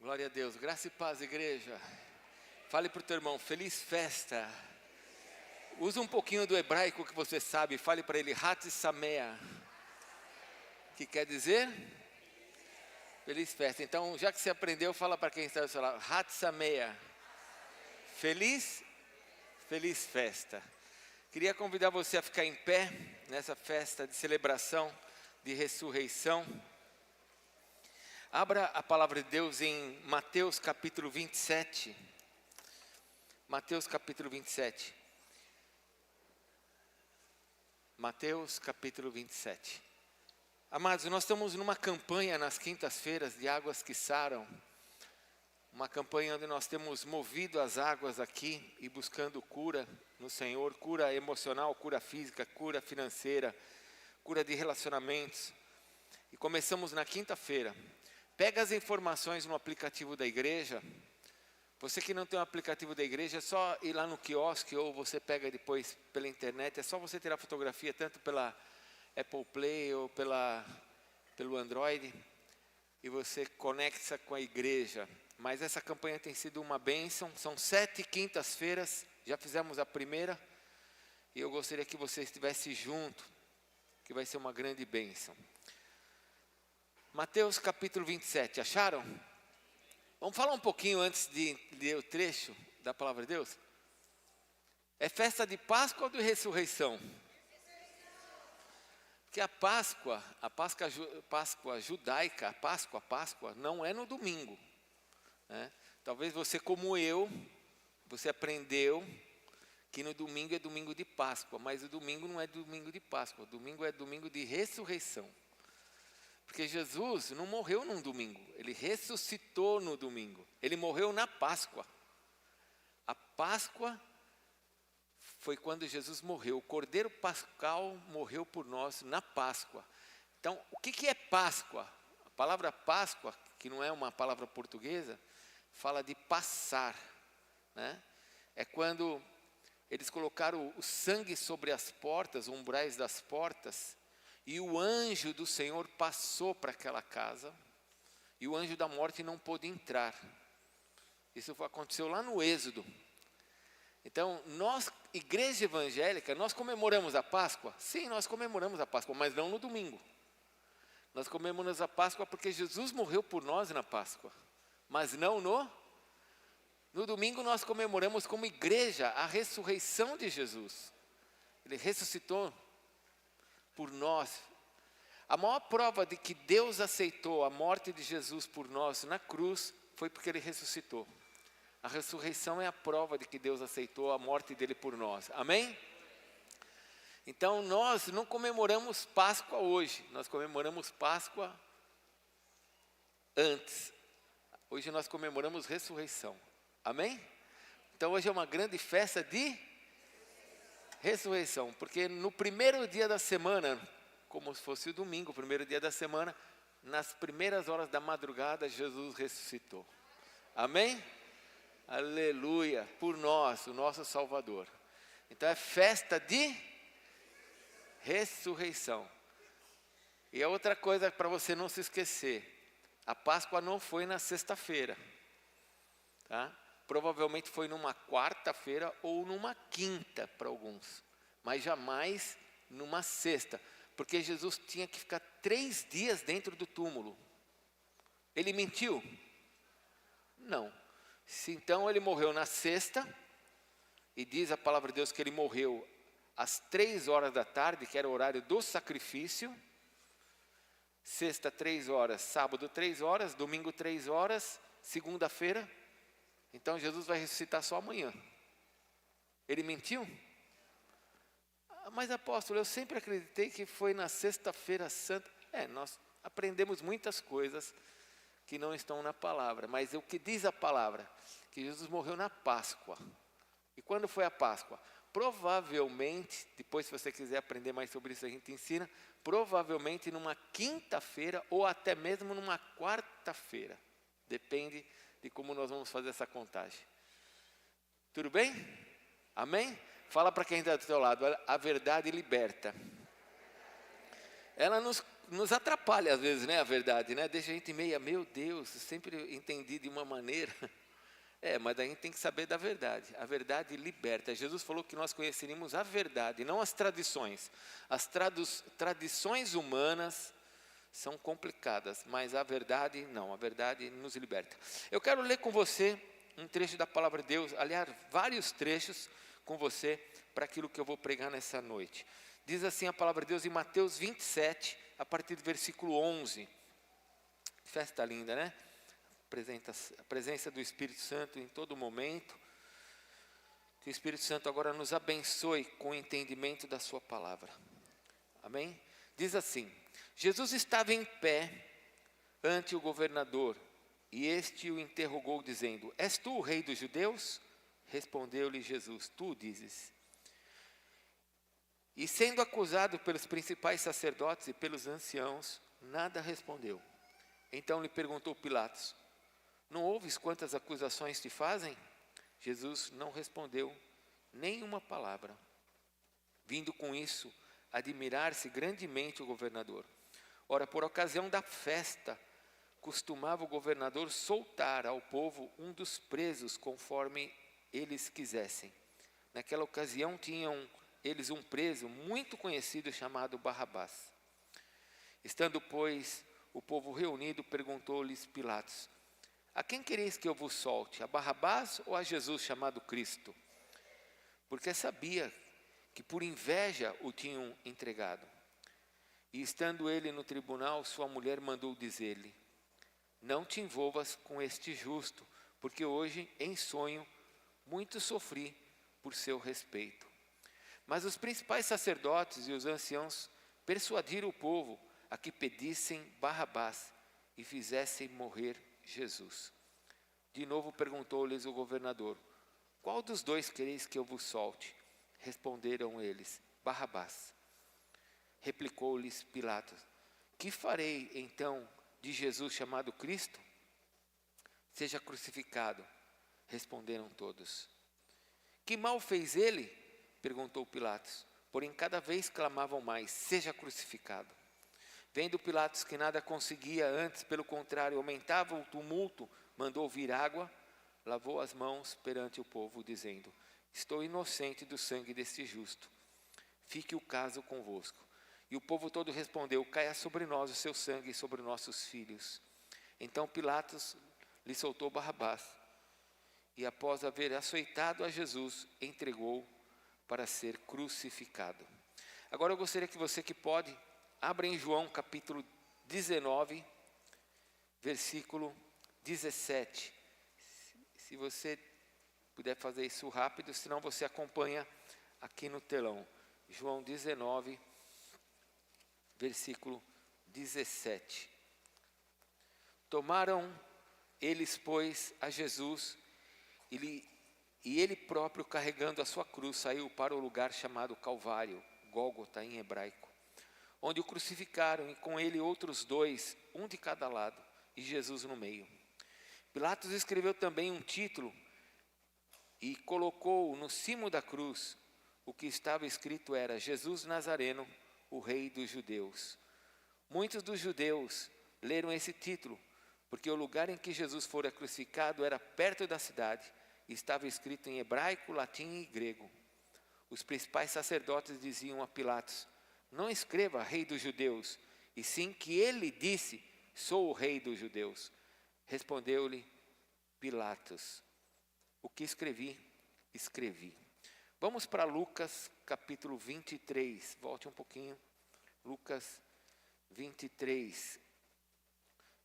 Glória a Deus. Graça e paz, igreja. Fale para o teu irmão, feliz festa. Usa um pouquinho do hebraico que você sabe. Fale para ele, Hat Samea. Que quer dizer? Feliz festa. Então, já que você aprendeu, fala para quem está do seu lado. Hat Samea. Feliz festa. Queria convidar você a ficar em pé nessa festa de celebração, de ressurreição. Abra a palavra de Deus em Mateus capítulo 27. Mateus capítulo 27. Mateus capítulo 27. Amados, nós estamos numa campanha nas quintas-feiras de águas que saram. Uma campanha onde nós temos movido as águas aqui e buscando cura no Senhor. Cura emocional, cura física, cura financeira, cura de relacionamentos. E começamos na quinta-feira. Pega as informações no aplicativo da igreja. Você que não tem o aplicativo da igreja, é só ir lá no quiosque ou você pega depois pela internet. É só você tirar fotografia tanto pela Apple Play ou pelo Android. E você conecta com a igreja. Mas essa campanha tem sido uma bênção. São 7 quintas-feiras. Já fizemos a primeira. E eu gostaria que você estivesse junto. Que vai ser uma grande bênção. Mateus capítulo 27, acharam? Vamos falar um pouquinho antes de ler o trecho da palavra de Deus? É festa de Páscoa ou de ressurreição? Porque a Páscoa judaica, a Páscoa não é no domingo. Né? Talvez você como eu, você aprendeu que no domingo é domingo de Páscoa, mas o domingo não é domingo de Páscoa, o domingo é domingo de ressurreição. Porque Jesus não morreu num domingo, Ele ressuscitou no domingo. Ele morreu na Páscoa. A Páscoa foi quando Jesus morreu. O Cordeiro Pascal morreu por nós na Páscoa. Então, o que é Páscoa? A palavra Páscoa, que não é uma palavra portuguesa, fala de passar. Né? É quando eles colocaram o sangue sobre as portas, os umbrais das portas, e o anjo do Senhor passou para aquela casa, e o anjo da morte não pôde entrar. Isso aconteceu lá no Êxodo. Então, nós, igreja evangélica, nós comemoramos a Páscoa? Sim, nós comemoramos a Páscoa, mas não no domingo. Nós comemoramos a Páscoa porque Jesus morreu por nós na Páscoa, mas não no domingo. Nós comemoramos como igreja a ressurreição de Jesus. Ele ressuscitou por nós. A maior prova de que Deus aceitou a morte de Jesus por nós na cruz foi porque Ele ressuscitou. A ressurreição é a prova de que Deus aceitou a morte dele por nós. Amém? Então nós não comemoramos Páscoa hoje, nós comemoramos Páscoa antes. Hoje nós comemoramos ressurreição. Amém? Então hoje é uma grande festa de ressurreição, porque no primeiro dia da semana, como se fosse o domingo, o primeiro dia da semana, nas primeiras horas da madrugada, Jesus ressuscitou. Amém? Aleluia, por nós, o nosso Salvador. Então é festa de ressurreição. E a outra coisa para você não se esquecer, a Páscoa não foi na sexta-feira, tá? Provavelmente foi numa quarta-feira ou numa quinta para alguns, mas jamais numa sexta, porque Jesus tinha que ficar 3 dias dentro do túmulo. Ele mentiu? Não. Então ele morreu na sexta, e diz a palavra de Deus que ele morreu às 3 horas da tarde, que era o horário do sacrifício. Sexta 3 horas, sábado 3 horas, domingo 3 horas, segunda-feira. Então Jesus vai ressuscitar só amanhã. Ele mentiu? Mas apóstolo, eu sempre acreditei que foi na sexta-feira santa. Nós aprendemos muitas coisas que não estão na palavra. Mas o que diz a palavra? Que Jesus morreu na Páscoa. E quando foi a Páscoa? Provavelmente, depois se você quiser aprender mais sobre isso a gente ensina, provavelmente numa quinta-feira ou até mesmo numa quarta-feira. Depende de como nós vamos fazer essa contagem. Tudo bem? Amém? Fala para quem está do seu lado, a verdade liberta. Ela nos nos atrapalha às vezes, né, a verdade, né? Deixa a gente meio, meu Deus, eu sempre entendi de uma maneira. Mas a gente tem que saber da verdade. A verdade liberta. Jesus falou que nós conheceríamos a verdade, não as tradições. As tradições humanas são complicadas, mas a verdade não. A verdade nos liberta. Eu quero ler com você um trecho da palavra de Deus, aliás, vários trechos com você para aquilo que eu vou pregar nessa noite. Diz assim a palavra de Deus em Mateus 27, a partir do versículo 11. Festa linda, né? A presença do Espírito Santo em todo momento. Que o Espírito Santo agora nos abençoe com o entendimento da sua palavra. Amém? Diz assim: Jesus estava em pé ante o governador, e este o interrogou dizendo: És tu o rei dos judeus? Respondeu-lhe Jesus: Tu dizes. E sendo acusado pelos principais sacerdotes e pelos anciãos, nada respondeu. Então lhe perguntou Pilatos: Não ouves quantas acusações te fazem? Jesus não respondeu nenhuma palavra. Vindo com isso, admirar-se grandemente o governador. Ora, por ocasião da festa, costumava o governador soltar ao povo um dos presos, conforme eles quisessem. Naquela ocasião tinham eles um preso muito conhecido chamado Barrabás. Estando, pois, o povo reunido, perguntou-lhes Pilatos: A quem quereis que eu vos solte, a Barrabás ou a Jesus chamado Cristo? Porque sabia que por inveja o tinham entregado. E estando ele no tribunal, sua mulher mandou dizer-lhe: Não te envolvas com este justo, porque hoje, em sonho, muito sofri por seu respeito. Mas os principais sacerdotes e os anciãos persuadiram o povo a que pedissem Barrabás e fizessem morrer Jesus. De novo perguntou-lhes o governador: Qual dos dois quereis que eu vos solte? Responderam eles: Barrabás. Replicou-lhes Pilatos: Que farei então de Jesus chamado Cristo? Seja crucificado. Responderam todos. Que mal fez ele? Perguntou Pilatos. Porém cada vez clamavam mais: Seja crucificado. Vendo Pilatos que nada conseguia, antes pelo contrário aumentava o tumulto, mandou vir água, lavou as mãos perante o povo, dizendo: Estou inocente do sangue deste justo. Fique o caso convosco. E o povo todo respondeu: Caia sobre nós o seu sangue e sobre nossos filhos. Então Pilatos lhe soltou Barrabás, e após haver açoitado a Jesus, entregou para ser crucificado. Agora eu gostaria que você que pode, abra em João capítulo 19, versículo 17. Se você puder fazer isso rápido, senão você acompanha aqui no telão. João 19, versículo 17. Tomaram eles, pois, a Jesus, e ele próprio, carregando a sua cruz, saiu para o lugar chamado Calvário, Gólgota em hebraico, onde o crucificaram, e com ele outros dois, um de cada lado, e Jesus no meio. Pilatos escreveu também um título e colocou no cimo da cruz. O que estava escrito era: Jesus Nazareno, o Rei dos Judeus. Muitos dos judeus leram esse título, porque o lugar em que Jesus fora crucificado era perto da cidade, e estava escrito em hebraico, latim e grego. Os principais sacerdotes diziam a Pilatos: Não escreva Rei dos Judeus, e sim que ele disse: Sou o Rei dos Judeus. Respondeu-lhe Pilatos: O que escrevi, escrevi. Vamos para Lucas capítulo 23, volte um pouquinho. Lucas 23,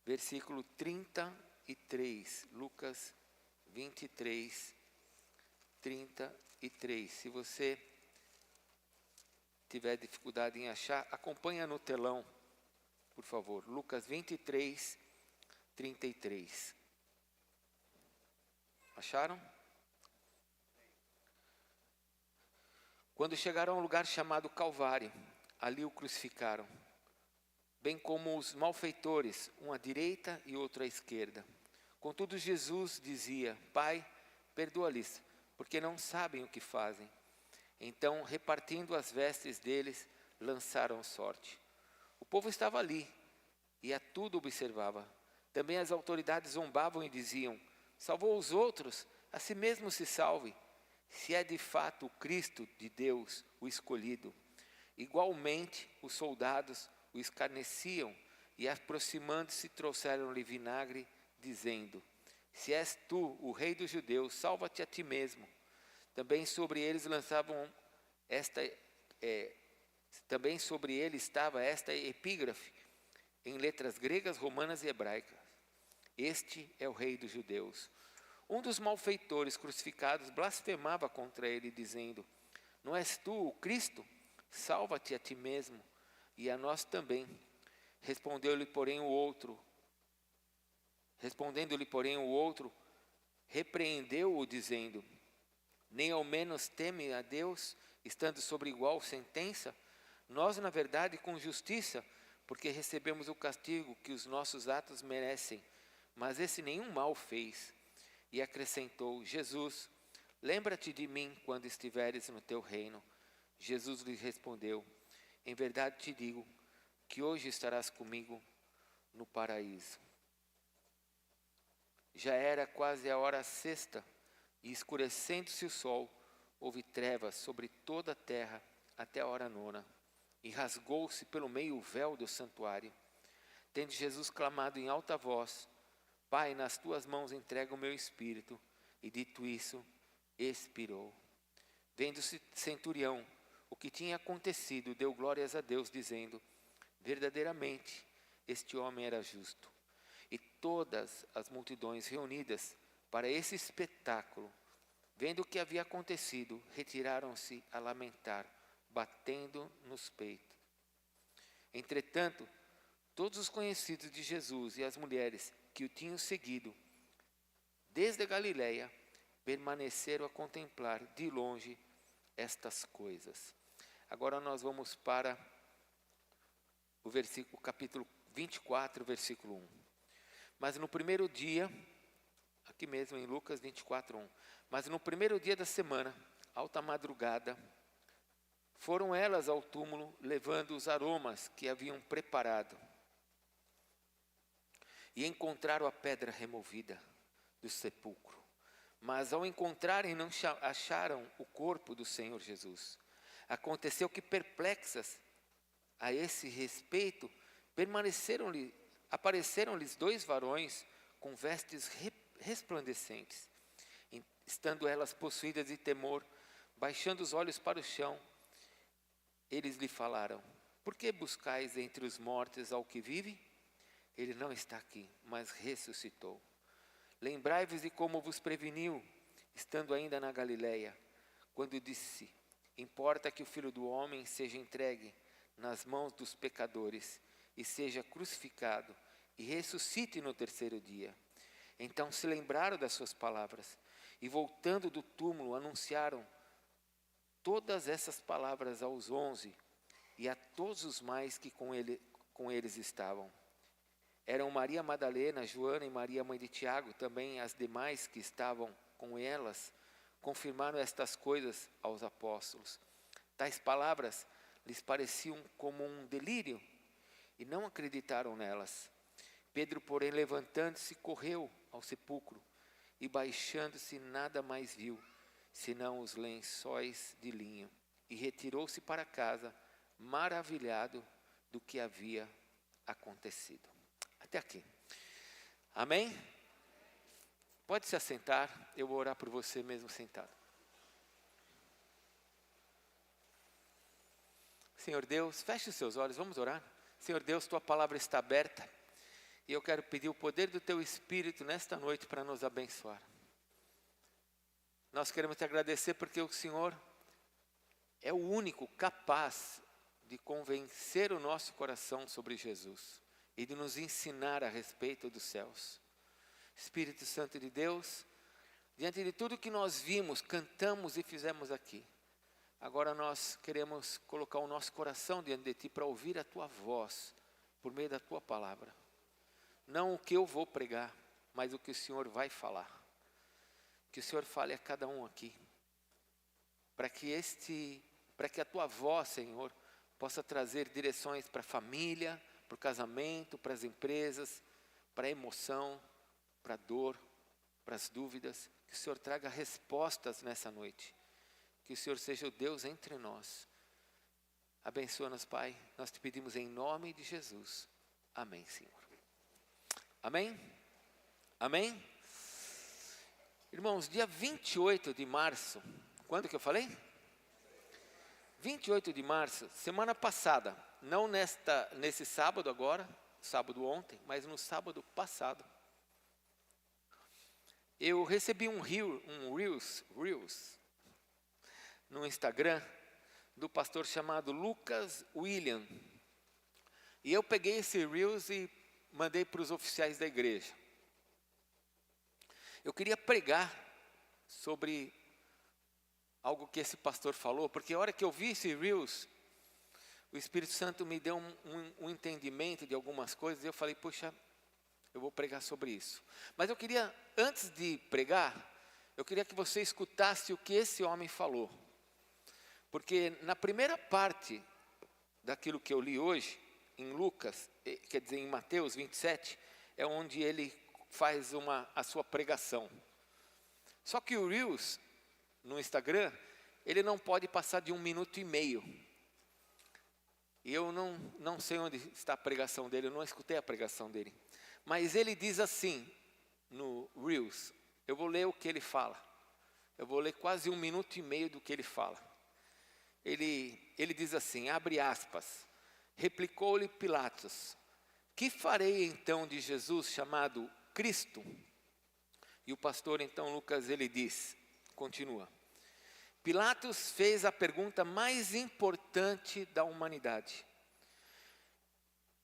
versículo 33. Lucas 23, 33. Se você tiver dificuldade em achar, acompanha no telão, por favor. Lucas 23, 33. Acharam? Quando chegaram a um lugar chamado Calvário, ali o crucificaram, bem como os malfeitores, um à direita e outro à esquerda. Contudo, Jesus dizia: Pai, perdoa-lhes, porque não sabem o que fazem. Então, repartindo as vestes deles, lançaram sorte. O povo estava ali e a tudo observava. Também as autoridades zombavam e diziam: salvou os outros, a si mesmo se salve, se é de fato o Cristo de Deus, o escolhido. Igualmente, os soldados o escarneciam e, aproximando-se, trouxeram-lhe vinagre, dizendo: se és tu o rei dos judeus, salva-te a ti mesmo. Também sobre eles também sobre ele estava esta epígrafe, em letras gregas, romanas e hebraicas: este é o rei dos judeus. Um dos malfeitores crucificados blasfemava contra ele, dizendo: não és tu o Cristo? Salva-te a ti mesmo e a nós também. Respondendo-lhe, porém, o outro, repreendeu-o, dizendo: nem ao menos teme a Deus, estando sobre igual sentença? Nós, na verdade, com justiça, porque recebemos o castigo que os nossos atos merecem, mas esse nenhum mal fez. E acrescentou: Jesus, lembra-te de mim quando estiveres no teu reino. Jesus lhe respondeu: em verdade te digo, que hoje estarás comigo no paraíso. Já era quase a hora sexta, e escurecendo-se o sol, houve trevas sobre toda a terra até a hora nona, e rasgou-se pelo meio o véu do santuário. Tendo Jesus clamado em alta voz: Pai, nas tuas mãos entrego o meu espírito, e dito isso, expirou. Vendo-se centurião o que tinha acontecido, deu glórias a Deus, dizendo: verdadeiramente este homem era justo. E todas as multidões reunidas para esse espetáculo, vendo o que havia acontecido, retiraram-se a lamentar, batendo nos peitos. Entretanto, todos os conhecidos de Jesus e as mulheres que o tinham seguido desde a Galiléia permaneceram a contemplar de longe estas coisas. Agora nós vamos para o capítulo 24, versículo 1. Mas no primeiro dia, aqui mesmo em Lucas 24, 1. Mas no primeiro dia da semana, alta madrugada, foram elas ao túmulo, levando os aromas que haviam preparado. E encontraram a pedra removida do sepulcro. Mas ao encontrarem, não acharam o corpo do Senhor Jesus. Aconteceu que, perplexas a esse respeito, apareceram-lhes 2 varões com vestes resplandecentes. Estando elas possuídas de temor, baixando os olhos para o chão, eles lhe falaram: por que buscais entre os mortos ao que vive? Ele não está aqui, mas ressuscitou. Lembrai-vos de como vos preveniu, estando ainda na Galiléia, quando disse: importa que o Filho do Homem seja entregue nas mãos dos pecadores, e seja crucificado, e ressuscite no terceiro dia. Então se lembraram das suas palavras, e voltando do túmulo, anunciaram todas essas palavras aos 11, e a todos os mais que com eles estavam. Eram Maria Madalena, Joana e Maria, mãe de Tiago, também as demais que estavam com elas, confirmaram estas coisas aos apóstolos. Tais palavras lhes pareciam como um delírio, e não acreditaram nelas. Pedro, porém, levantando-se, correu ao sepulcro, e baixando-se nada mais viu, senão os lençóis de linho, e retirou-se para casa, maravilhado do que havia acontecido. Até aqui. Amém? Pode se assentar, eu vou orar por você mesmo sentado. Senhor Deus, feche os seus olhos, vamos orar. Senhor Deus, tua palavra está aberta, e eu quero pedir o poder do teu Espírito nesta noite para nos abençoar. Nós queremos te agradecer porque o Senhor é o único capaz de convencer o nosso coração sobre Jesus e de nos ensinar a respeito dos céus. Espírito Santo de Deus, diante de tudo que nós vimos, cantamos e fizemos aqui, agora nós queremos colocar o nosso coração diante de Ti para ouvir a Tua voz, por meio da Tua palavra. Não o que eu vou pregar, mas o que o Senhor vai falar. Que o Senhor fale a cada um aqui, para que a Tua voz, Senhor, possa trazer direções para a família, para o casamento, para as empresas, para a emoção, para a dor, para as dúvidas. Que o Senhor traga respostas nessa noite. Que o Senhor seja o Deus entre nós. Abençoa-nos, Pai. Nós te pedimos em nome de Jesus. Amém, Senhor. Amém? Amém? Irmãos, dia 28 de março, quando que eu falei? 28 de março, semana passada, não nesse sábado agora, sábado ontem, mas no sábado passado, eu recebi um Reels no Instagram, do pastor chamado Lucas William. E eu peguei esse Reels e mandei para os oficiais da igreja. Eu queria pregar sobre algo que esse pastor falou, porque a hora que eu vi esse Reels, o Espírito Santo me deu um entendimento de algumas coisas, e eu falei, puxa, eu vou pregar sobre isso. Mas eu queria, antes de pregar, eu queria que você escutasse o que esse homem falou. Porque na primeira parte daquilo que eu li hoje, em Lucas, quer dizer, em Mateus 27, é onde ele faz a sua pregação. Só que o Reels, no Instagram, ele não pode passar de 1 minuto e meio. E eu não sei onde está a pregação dele, eu não escutei a pregação dele. Mas ele diz assim, no Reels, eu vou ler o que ele fala. Eu vou ler quase 1 minuto e meio do que ele fala. Ele diz assim, abre aspas, replicou-lhe Pilatos, que farei então de Jesus chamado Cristo? E o pastor então Lucas, ele diz, continua. Pilatos fez a pergunta mais importante da humanidade.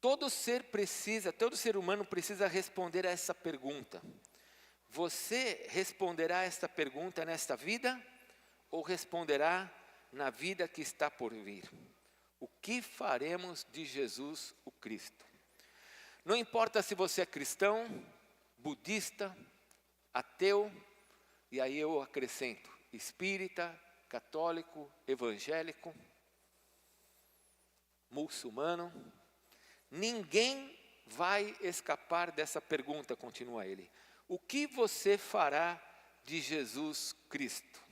Todo ser humano precisa responder a essa pergunta. Você responderá esta pergunta nesta vida ou responderá na vida que está por vir? O que faremos de Jesus o Cristo? Não importa se você é cristão, budista, ateu, e aí eu acrescento, espírita, católico, evangélico, muçulmano, ninguém vai escapar dessa pergunta, continua ele. O que você fará de Jesus Cristo?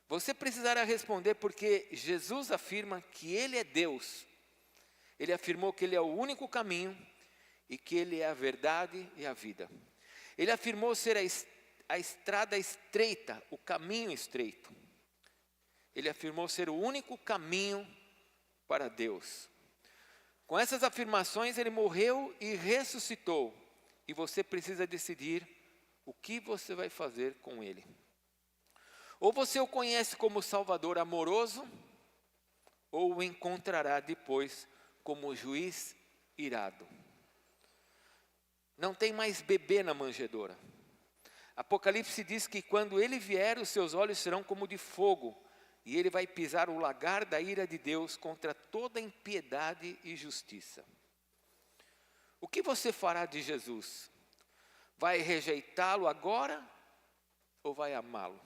Você precisará responder porque Jesus afirma que Ele é Deus. Ele afirmou que Ele é o único caminho e que Ele é a verdade e a vida. Ele afirmou ser a estrada estreita, o caminho estreito. Ele afirmou ser o único caminho para Deus. Com essas afirmações, Ele morreu e ressuscitou. E você precisa decidir o que você vai fazer com Ele. Ou você o conhece como Salvador amoroso, ou o encontrará depois como juiz irado. Não tem mais bebê na manjedoura. Apocalipse diz que quando ele vier, os seus olhos serão como de fogo, e ele vai pisar o lagar da ira de Deus contra toda impiedade e justiça. O que você fará de Jesus? Vai rejeitá-lo agora ou vai amá-lo?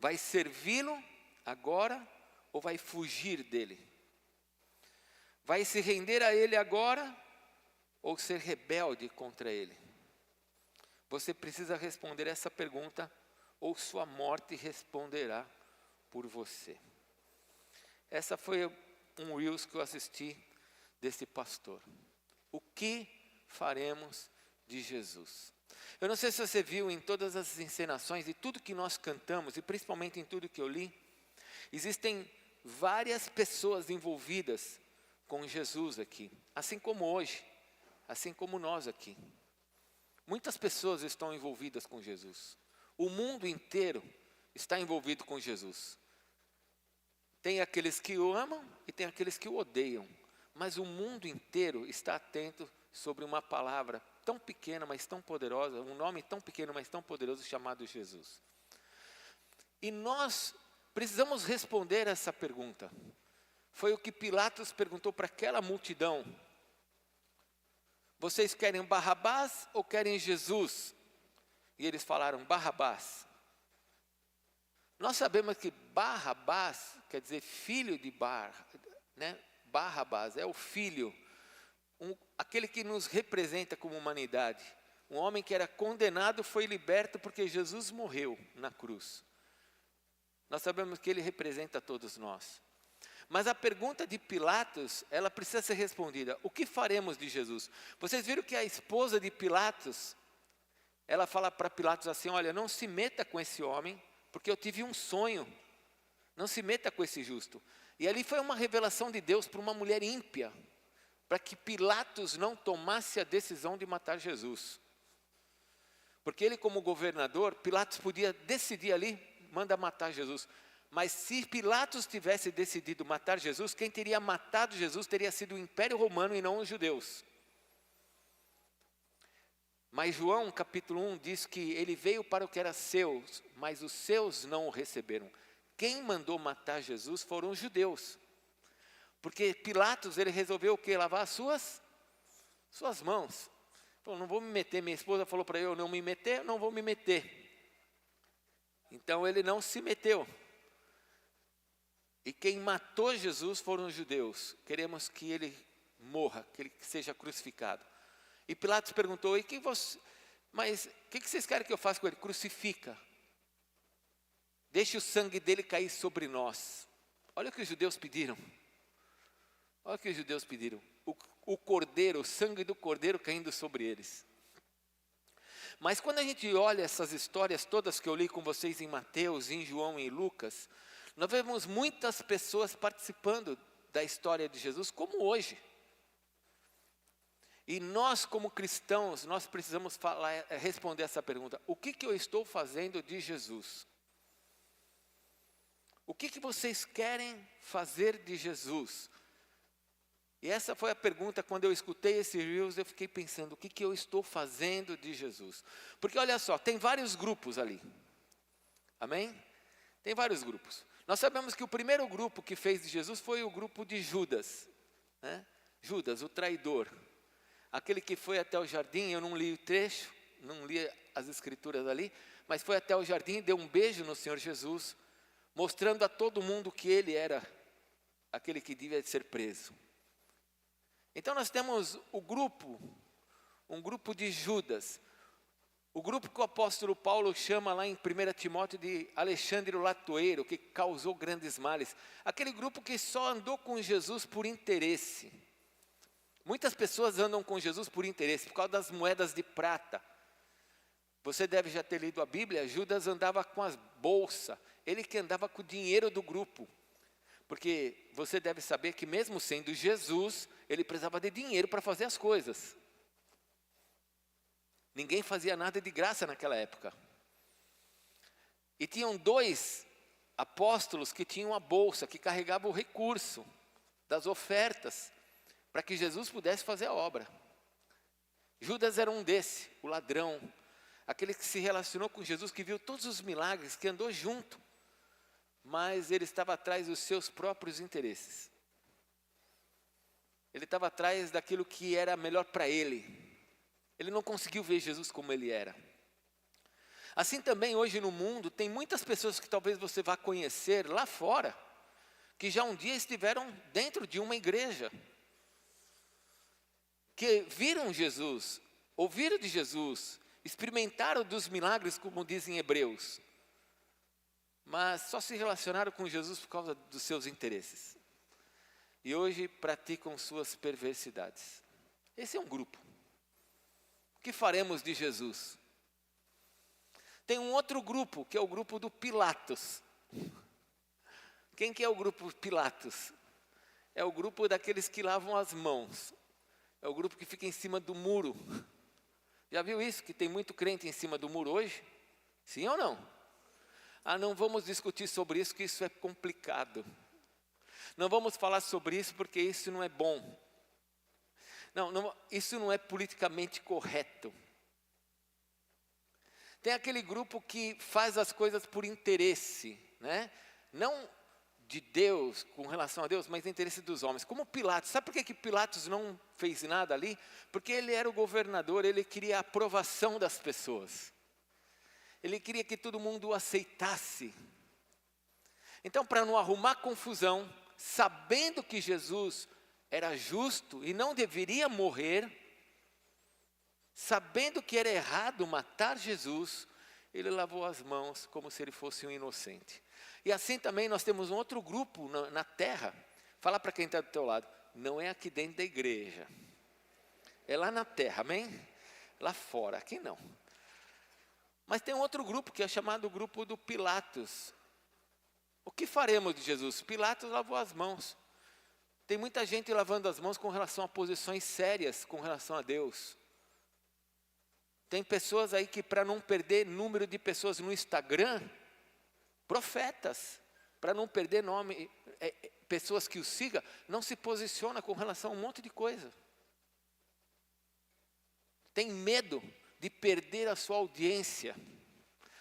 Vai servi-lo agora ou vai fugir dele? Vai se render a ele agora ou ser rebelde contra ele? Você precisa responder essa pergunta ou sua morte responderá por você. Essa foi um Reels que eu assisti desse pastor. O que faremos de Jesus? Eu não sei se você viu em todas as encenações e tudo que nós cantamos, e principalmente em tudo que eu li, existem várias pessoas envolvidas com Jesus aqui, assim como hoje, assim como nós aqui. Muitas pessoas estão envolvidas com Jesus. O mundo inteiro está envolvido com Jesus. Tem aqueles que o amam e tem aqueles que o odeiam, mas o mundo inteiro está atento sobre uma palavra tão pequena, mas tão poderosa, um nome tão pequeno, mas tão poderoso, chamado Jesus. E nós precisamos responder essa pergunta. Foi o que Pilatos perguntou para aquela multidão. Vocês querem Barrabás ou querem Jesus? E eles falaram Barrabás. Nós sabemos que Barrabás quer dizer filho de Bar. né? Barrabás é o filho, aquele que nos representa como humanidade. Um homem que era condenado foi liberto porque Jesus morreu na cruz. Nós sabemos que ele representa todos nós. Mas a pergunta de Pilatos, ela precisa ser respondida. O que faremos de Jesus? Vocês viram que a esposa de Pilatos, ela fala para Pilatos assim, olha, não se meta com esse homem, porque eu tive um sonho. Não se meta com esse justo. E ali foi uma revelação de Deus para uma mulher ímpia, para que Pilatos não tomasse a decisão de matar Jesus. Porque ele, como governador, Pilatos podia decidir ali, manda matar Jesus. Mas se Pilatos tivesse decidido matar Jesus, quem teria matado Jesus teria sido o Império Romano e não os judeus. Mas João, capítulo 1, diz que ele veio para o que era seus, mas os seus não o receberam. Quem mandou matar Jesus foram os judeus. Porque Pilatos, ele resolveu o quê? Lavar as suas mãos. Falou, não vou me meter. Minha esposa falou para eu não me meter, não vou me meter. Então ele não se meteu. E quem matou Jesus foram os judeus. Queremos que ele morra, que ele seja crucificado. E Pilatos perguntou, mas o que vocês querem que eu faça com ele? Crucifica. Deixe o sangue dele cair sobre nós. Olha o que os judeus pediram. Olha o que os judeus pediram. O cordeiro, o sangue do cordeiro caindo sobre eles. Mas quando a gente olha essas histórias todas que eu li com vocês em Mateus, em João e em Lucas, nós vemos muitas pessoas participando da história de Jesus, como hoje. E nós, como cristãos, nós precisamos responder essa pergunta. O que eu estou fazendo de Jesus? O que vocês querem fazer de Jesus? E essa foi a pergunta, quando eu escutei esse Reels, eu fiquei pensando, o que eu estou fazendo de Jesus? Porque olha só, tem vários grupos ali. Amém? Tem vários grupos. Nós sabemos que o primeiro grupo que fez de Jesus foi o grupo de Judas. Né? Judas, o traidor. Aquele que foi até o jardim, eu não li o trecho, não li as escrituras ali, mas foi até o jardim e deu um beijo no Senhor Jesus, mostrando a todo mundo que ele era aquele que devia ser preso. Então nós temos um grupo de Judas, o grupo que o apóstolo Paulo chama lá em 1 Timóteo de Alexandre o Latoeiro, que causou grandes males. Aquele grupo que só andou com Jesus por interesse. Muitas pessoas andam com Jesus por interesse, por causa das moedas de prata. Você deve já ter lido a Bíblia, Judas andava com as bolsas, ele que andava com o dinheiro do grupo. Porque você deve saber que mesmo sendo Jesus, ele precisava de dinheiro para fazer as coisas. Ninguém fazia nada de graça naquela época. E tinham 2 apóstolos que tinham a bolsa, que carregavam o recurso das ofertas, para que Jesus pudesse fazer a obra. Judas era um desse, o ladrão, aquele que se relacionou com Jesus, que viu todos os milagres, que andou junto, mas ele estava atrás dos seus próprios interesses. Ele estava atrás daquilo que era melhor para ele. Ele não conseguiu ver Jesus como ele era. Assim também hoje no mundo, tem muitas pessoas que talvez você vá conhecer lá fora, que já um dia estiveram dentro de uma igreja, que viram Jesus, ouviram de Jesus, experimentaram dos milagres, como dizem Hebreus, mas só se relacionaram com Jesus por causa dos seus interesses. E hoje praticam suas perversidades. Esse é um grupo. O que faremos de Jesus? Tem um outro grupo, que é o grupo do Pilatos. Quem que é o grupo Pilatos? É o grupo daqueles que lavam as mãos. É o grupo que fica em cima do muro. Já viu isso? Que tem muito crente em cima do muro hoje? Sim ou não? Não vamos discutir sobre isso, que isso é complicado. Não vamos falar sobre isso, porque isso não é bom. Isso não é politicamente correto. Tem aquele grupo que faz as coisas por interesse, né? Não de Deus, com relação a Deus, mas interesse dos homens. Como Pilatos. Sabe por que Pilatos não fez nada ali? Porque ele era o governador, ele queria a aprovação das pessoas. Ele queria que todo mundo o aceitasse. Então, para não arrumar confusão, sabendo que Jesus era justo e não deveria morrer, sabendo que era errado matar Jesus, ele lavou as mãos como se ele fosse um inocente. E assim também nós temos um outro grupo na terra. Fala para quem está do teu lado, não é aqui dentro da igreja, é lá na terra, amém? Lá fora, aqui não. Mas tem um outro grupo que é chamado grupo do Pilatos. O que faremos de Jesus? Pilatos lavou as mãos. Tem muita gente lavando as mãos com relação a posições sérias, com relação a Deus. Tem pessoas aí que, para não perder número de pessoas no Instagram, profetas, para não perder nome, pessoas que o sigam, não se posiciona com relação a um monte de coisa. Tem medo de perder a sua audiência.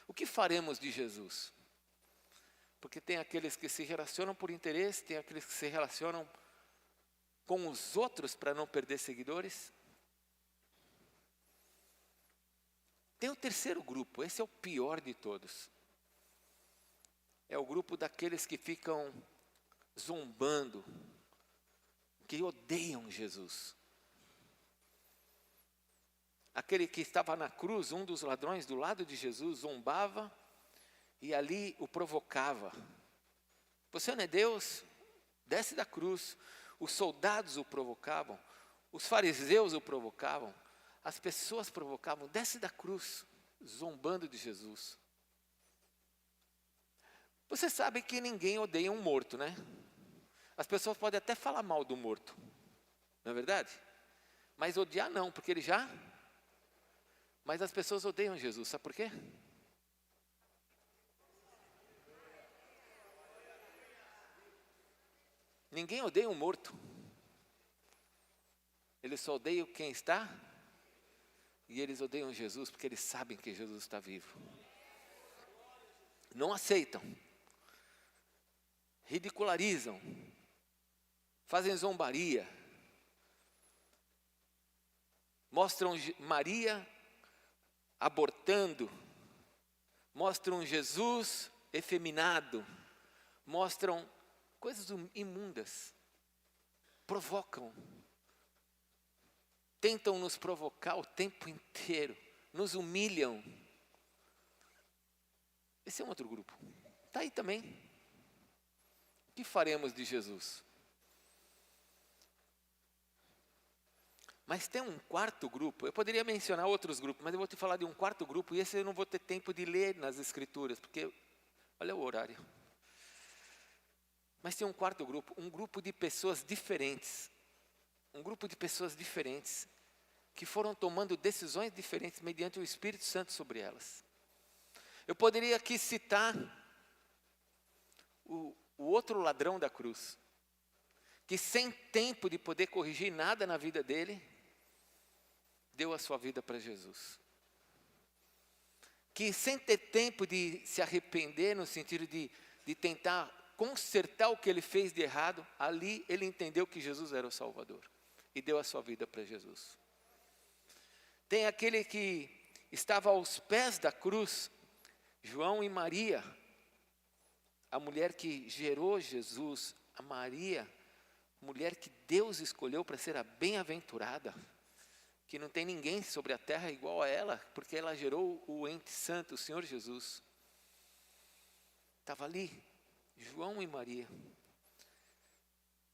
O que faremos de Jesus? Porque tem aqueles que se relacionam por interesse, tem aqueles que se relacionam com os outros para não perder seguidores. Tem o terceiro grupo, esse é o pior de todos. É o grupo daqueles que ficam zombando, que odeiam Jesus. Aquele que estava na cruz, um dos ladrões do lado de Jesus, zombava e ali o provocava. Você não é Deus? Desce da cruz. Os soldados o provocavam, os fariseus o provocavam, as pessoas provocavam, desce da cruz, zombando de Jesus. Você sabe que ninguém odeia um morto, né? As pessoas podem até falar mal do morto, não é verdade? Mas odiar não, porque ele já... Mas as pessoas odeiam Jesus, sabe por quê? Ninguém odeia um morto. Eles só odeiam quem está, e eles odeiam Jesus, porque eles sabem que Jesus está vivo. Não aceitam. Ridicularizam. Fazem zombaria. Mostram Maria abortando. Mostram Jesus efeminado. Mostram coisas imundas. Provocam. Tentam nos provocar o tempo inteiro. Nos humilham. Esse é um outro grupo. Está aí também. O que faremos de Jesus? Mas tem um quarto grupo. Eu poderia mencionar outros grupos, mas eu vou te falar de um quarto grupo. E esse eu não vou ter tempo de ler nas escrituras, porque olha o horário. Mas tem um quarto grupo, um grupo de pessoas diferentes. Um grupo de pessoas diferentes, que foram tomando decisões diferentes mediante o Espírito Santo sobre elas. Eu poderia aqui citar o outro ladrão da cruz, que sem tempo de poder corrigir nada na vida dele, deu a sua vida para Jesus. Que sem ter tempo de se arrepender, no sentido de tentar consertar o que ele fez de errado, ali ele entendeu que Jesus era o Salvador. E deu a sua vida para Jesus. Tem aquele que estava aos pés da cruz, João e Maria, a mulher que gerou Jesus, a Maria, mulher que Deus escolheu para ser a bem-aventurada, que não tem ninguém sobre a terra igual a ela, porque ela gerou o ente santo, o Senhor Jesus. Estava ali, João e Maria,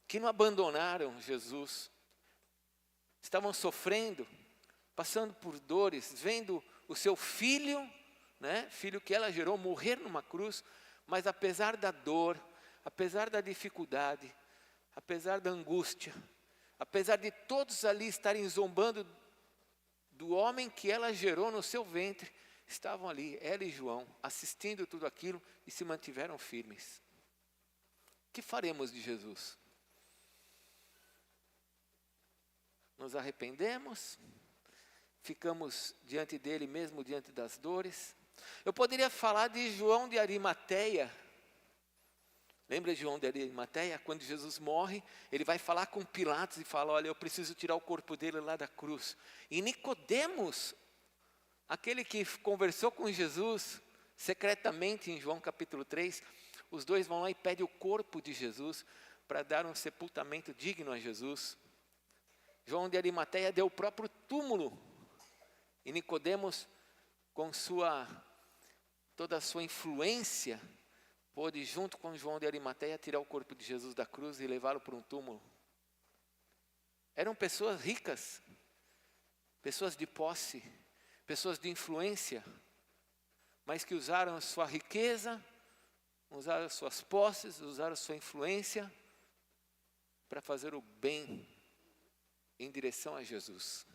que não abandonaram Jesus, estavam sofrendo, passando por dores, vendo o seu filho, né, filho que ela gerou, morrer numa cruz, mas apesar da dor, apesar da dificuldade, apesar da angústia, apesar de todos ali estarem zombando do homem que ela gerou no seu ventre, estavam ali, ela e João, assistindo tudo aquilo e se mantiveram firmes. O que faremos de Jesus? Nos arrependemos, ficamos diante dele mesmo diante das dores. Eu poderia falar de João de Arimateia. Lembra de João de Arimateia? Quando Jesus morre, ele vai falar com Pilatos e fala, olha, eu preciso tirar o corpo dele lá da cruz. E Nicodemos, aquele que conversou com Jesus secretamente em João capítulo 3, os dois vão lá e pedem o corpo de Jesus. para dar um sepultamento digno a Jesus. João de Arimateia deu o próprio túmulo. E Nicodemos, com toda a sua influência, pôde, junto com João de Arimateia, tirar o corpo de Jesus da cruz e levá-lo para um túmulo. Eram pessoas ricas, pessoas de posse, pessoas de influência, mas que usaram sua riqueza, usaram suas posses, usaram sua influência para fazer o bem em direção a Jesus.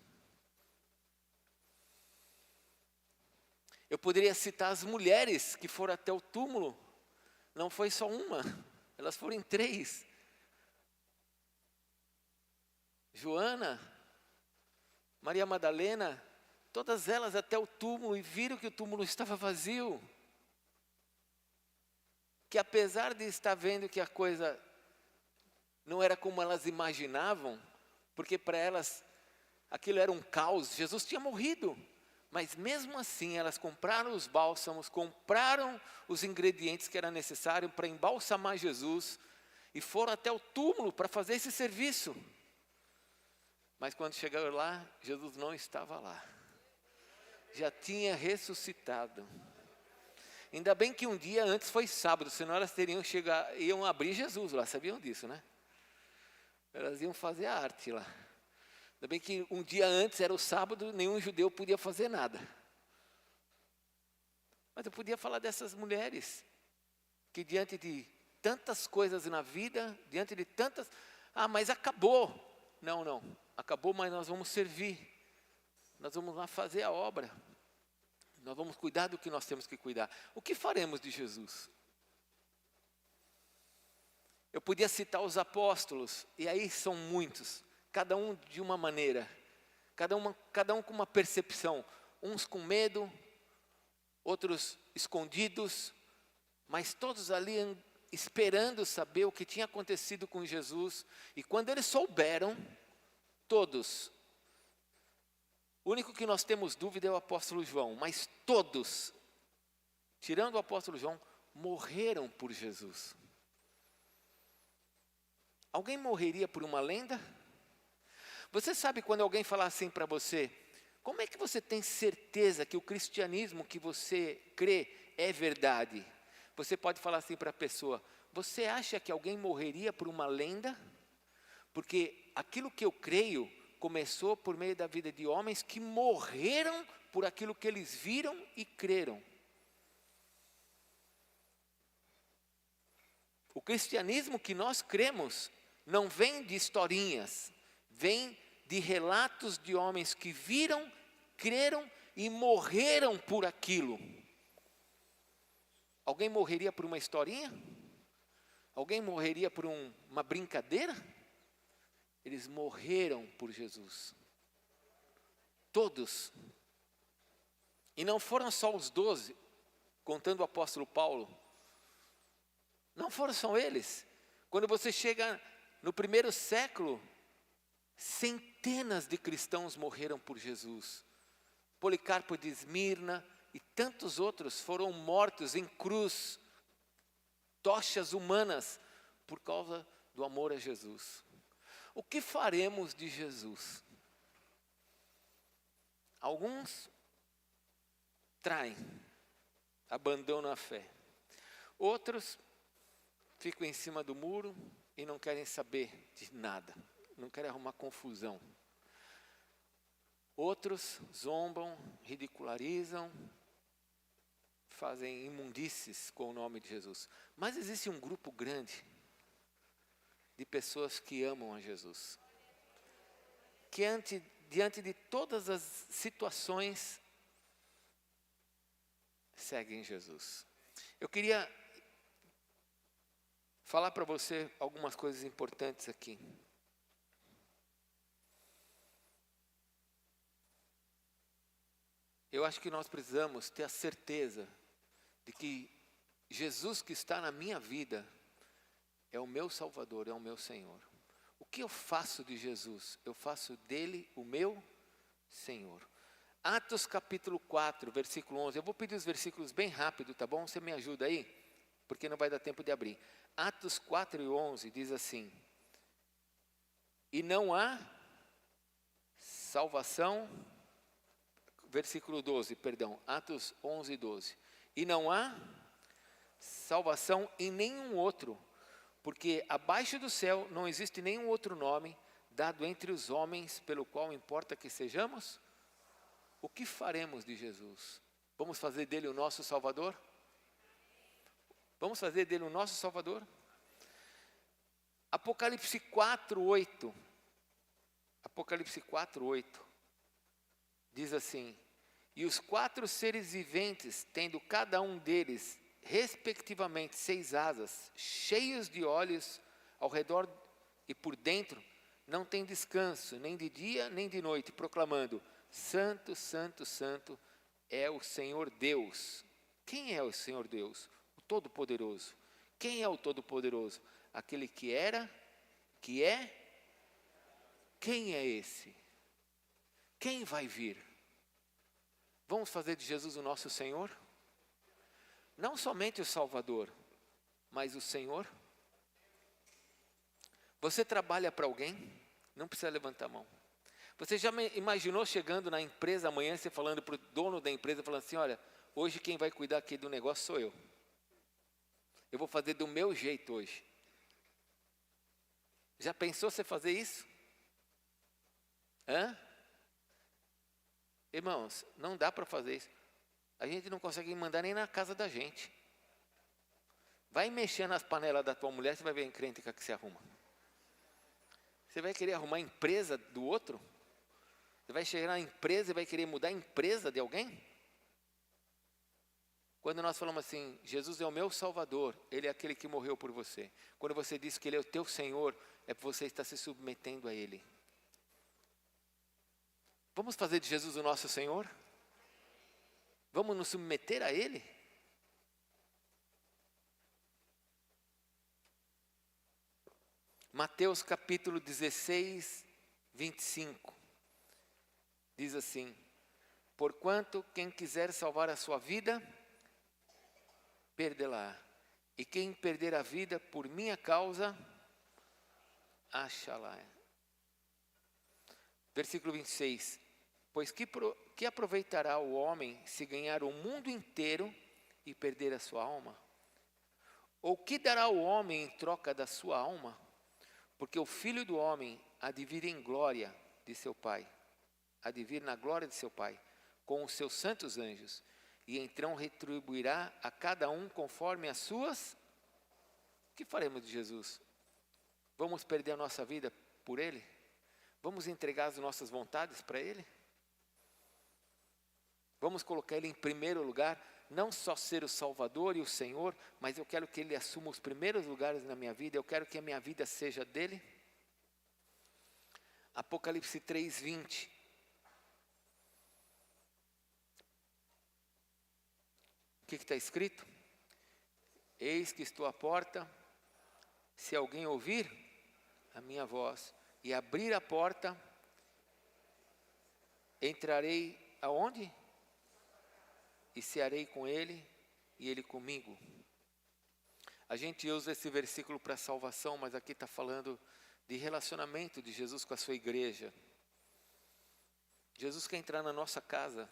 Eu poderia citar as mulheres que foram até o túmulo. Não foi só uma, elas foram em 3. Joana, Maria Madalena, todas elas até o túmulo e viram que o túmulo estava vazio. Que apesar de estar vendo que a coisa não era como elas imaginavam, porque para elas aquilo era um caos, Jesus tinha morrido. Mas mesmo assim elas compraram os bálsamos, compraram os ingredientes que era necessário para embalsamar Jesus e foram até o túmulo para fazer esse serviço. Mas quando chegaram lá, Jesus não estava lá. Já tinha ressuscitado. Ainda bem que um dia antes foi sábado, senão elas iam abrir Jesus lá, sabiam disso, né? Elas iam fazer a arte lá. Ainda bem que um dia antes era o sábado, nenhum judeu podia fazer nada. Mas eu podia falar dessas mulheres, que diante de tantas coisas na vida, diante de tantas... mas acabou. Não, acabou, mas nós vamos servir. Nós vamos lá fazer a obra. Nós vamos cuidar do que nós temos que cuidar. O que faremos de Jesus? Eu podia citar os apóstolos, e aí são muitos. Cada um de uma maneira, cada um com uma percepção, uns com medo, outros escondidos, mas todos ali esperando saber o que tinha acontecido com Jesus. E quando eles souberam, todos, o único que nós temos dúvida é o apóstolo João, mas todos, tirando o apóstolo João, morreram por Jesus. Alguém morreria por uma lenda? Você sabe quando alguém falar assim para você, como é que você tem certeza que o cristianismo que você crê é verdade? Você pode falar assim para a pessoa, você acha que alguém morreria por uma lenda? Porque aquilo que eu creio começou por meio da vida de homens que morreram por aquilo que eles viram e creram. O cristianismo que nós cremos não vem de historinhas, vem de relatos de homens que viram, creram e morreram por aquilo. Alguém morreria por uma historinha? Alguém morreria por uma brincadeira? Eles morreram por Jesus. Todos. E não foram só os 12, contando o apóstolo Paulo. Não foram só eles. Quando você chega no primeiro século, centenas de cristãos morreram por Jesus. Policarpo de Esmirna e tantos outros foram mortos em cruz, tochas humanas, por causa do amor a Jesus. O que faremos de Jesus? Alguns traem, abandonam a fé. Outros ficam em cima do muro e não querem saber de nada, não querem arrumar confusão. Outros zombam, ridicularizam, fazem imundícies com o nome de Jesus. Mas existe um grupo grande de pessoas que amam a Jesus, que diante de todas as situações, seguem Jesus. Eu queria falar para você algumas coisas importantes aqui. Eu acho que nós precisamos ter a certeza de que Jesus que está na minha vida é o meu Salvador, é o meu Senhor. O que eu faço de Jesus? Eu faço dele o meu Senhor. Atos capítulo 4, versículo 11. Eu vou pedir os versículos bem rápido, tá bom? Você me ajuda aí? Porque não vai dar tempo de abrir. Atos 4:11 diz assim: e não há salvação, versículo 12, perdão, Atos 11:12. E não há salvação em nenhum outro, porque abaixo do céu não existe nenhum outro nome dado entre os homens pelo qual importa que sejamos. O que faremos de Jesus? Vamos fazer dele o nosso Salvador? Vamos fazer dele o nosso Salvador? Apocalipse 4:8. Apocalipse 4:8 diz assim: e os 4 seres viventes, tendo cada um deles, respectivamente, 6 asas, cheios de olhos ao redor e por dentro, não tem descanso, nem de dia, nem de noite, proclamando: Santo, Santo, Santo é o Senhor Deus. Quem é o Senhor Deus? O Todo-Poderoso. Quem é o Todo-Poderoso? Aquele que era, que é. Quem é esse? Quem vai vir? Vamos fazer de Jesus o nosso Senhor? Não somente o Salvador, mas o Senhor. Você trabalha para alguém? Não precisa levantar a mão. Você já imaginou chegando na empresa amanhã, você falando para o dono da empresa, falando assim: olha, hoje quem vai cuidar aqui do negócio sou eu. Eu vou fazer do meu jeito hoje. Já pensou você fazer isso? Hã? Irmãos, não dá para fazer isso. A gente não consegue mandar nem na casa da gente. Vai mexer nas panelas da tua mulher, você vai ver a encrenca que se arruma. Você vai querer arrumar a empresa do outro? Você vai chegar na empresa e vai querer mudar a empresa de alguém? Quando nós falamos assim: Jesus é o meu Salvador, Ele é aquele que morreu por você. Quando você diz que Ele é o teu Senhor, é porque você está se submetendo a Ele. Vamos fazer de Jesus o nosso Senhor? Vamos nos submeter a Ele? Mateus capítulo 16, 25. Diz assim: porquanto quem quiser salvar a sua vida, perdê-la. E quem perder a vida por minha causa, achará. Versículo 26. Pois que aproveitará o homem se ganhar o mundo inteiro e perder a sua alma? Ou que dará o homem em troca da sua alma? Porque o Filho do Homem há de vir em glória de seu Pai, há de vir na glória de seu Pai, com os seus santos anjos, e então retribuirá a cada um conforme as suas. O que faremos de Jesus? Vamos perder a nossa vida por Ele? Vamos entregar as nossas vontades para Ele? Vamos colocar Ele em primeiro lugar? Não só ser o Salvador e o Senhor, mas eu quero que Ele assuma os primeiros lugares na minha vida. Eu quero que a minha vida seja dEle. Apocalipse 3:20. O que está escrito? Eis que estou à porta, se alguém ouvir a minha voz e abrir a porta, entrarei aonde? E cearei com ele e ele comigo. A gente usa esse versículo para salvação, mas aqui está falando de relacionamento de Jesus com a sua igreja. Jesus quer entrar na nossa casa.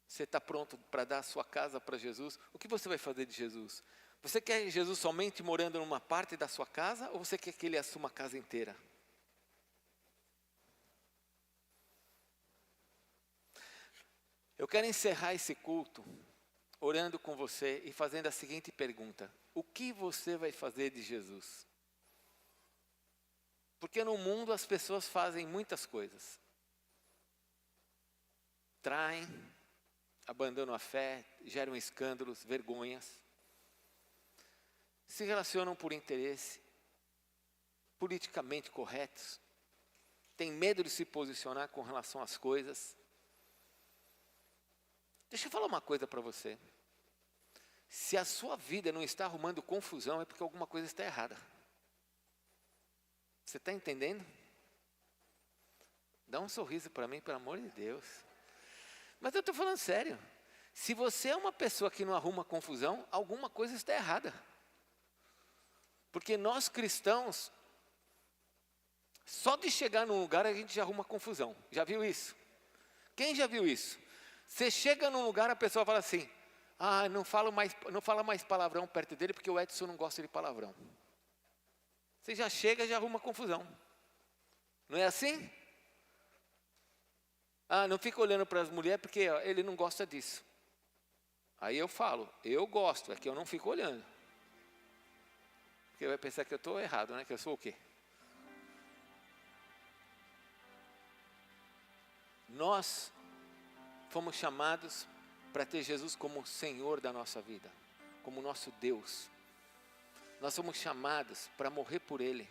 Você está pronto para dar a sua casa para Jesus? O que você vai fazer de Jesus? Você quer Jesus somente morando numa parte da sua casa, ou você quer que Ele assuma a casa inteira? Eu quero encerrar esse culto orando com você e fazendo a seguinte pergunta: o que você vai fazer de Jesus? Porque no mundo as pessoas fazem muitas coisas. Traem, abandonam a fé, geram escândalos, vergonhas. Se relacionam por interesse, politicamente corretos. Têm medo de se posicionar com relação às coisas. Deixa eu falar uma coisa para você. Se a sua vida não está arrumando confusão, é porque alguma coisa está errada. Você está entendendo? Dá um sorriso para mim, pelo amor de Deus. Mas eu estou falando sério. Se você é uma pessoa que não arruma confusão, alguma coisa está errada. Porque nós cristãos, só de chegar num lugar a gente já arruma confusão. Já viu isso? Quem já viu isso? Você chega num lugar, a pessoa fala assim, não fala mais palavrão perto dele, porque o Edson não gosta de palavrão. Você já chega e já arruma confusão. Não é assim? Não fica olhando para as mulheres, porque ele não gosta disso. Aí eu falo, eu gosto, é que eu não fico olhando. Porque vai pensar que eu estou errado, né? Que eu sou o quê? Nós fomos chamados para ter Jesus como Senhor da nossa vida, como nosso Deus. Nós somos chamados para morrer por Ele.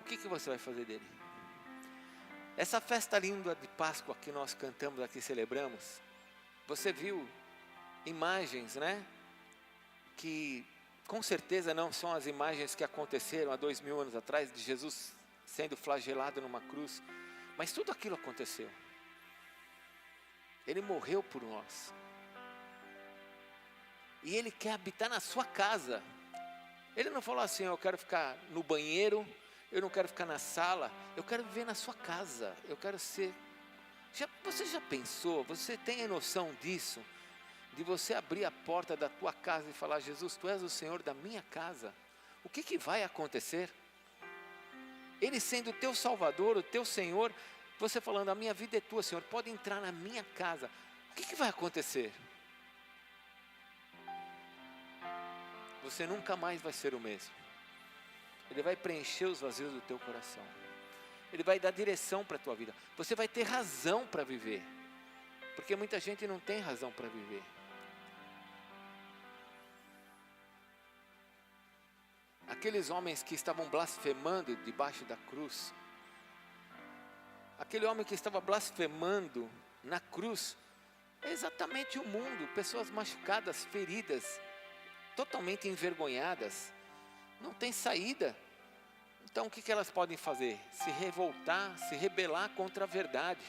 O que você vai fazer dele? Essa festa linda de Páscoa que nós cantamos aqui, celebramos, você viu imagens, né? Que com certeza não são as imagens que aconteceram há 2000 anos atrás, de Jesus sendo flagelado numa cruz, mas tudo aquilo aconteceu. Ele morreu por nós. E Ele quer habitar na sua casa. Ele não falou assim, eu quero ficar no banheiro, eu não quero ficar na sala, eu quero viver na sua casa, eu quero ser... Você já pensou, você tem a noção disso? De você abrir a porta da tua casa e falar, Jesus, Tu és o Senhor da minha casa. O que vai acontecer? Ele sendo o teu Salvador, o teu Senhor, você falando, a minha vida é Tua, Senhor, pode entrar na minha casa. O que vai acontecer? Você nunca mais vai ser o mesmo. Ele vai preencher os vazios do teu coração. Ele vai dar direção para a tua vida. Você vai ter razão para viver. Porque muita gente não tem razão para viver. Aqueles homens que estavam blasfemando debaixo da cruz. Aquele homem que estava blasfemando na cruz. É exatamente o mundo. Pessoas machucadas, feridas, totalmente envergonhadas. Não tem saída. Então o que elas podem fazer? Se revoltar, se rebelar contra a verdade,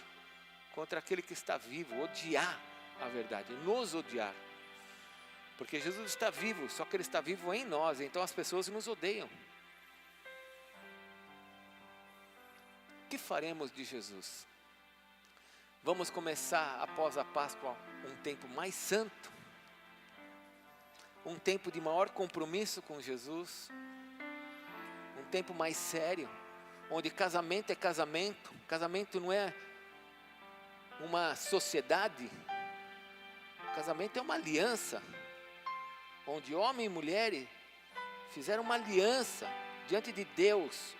contra aquele que está vivo, odiar a verdade, nos odiar. Porque Jesus está vivo, só que Ele está vivo em nós, então as pessoas nos odeiam. O que faremos de Jesus? Vamos começar após a Páscoa um tempo mais santo, um tempo de maior compromisso com Jesus, um tempo mais sério, onde casamento é casamento. Casamento não é uma sociedade, casamento é uma aliança, onde homem e mulher fizeram uma aliança diante de Deus,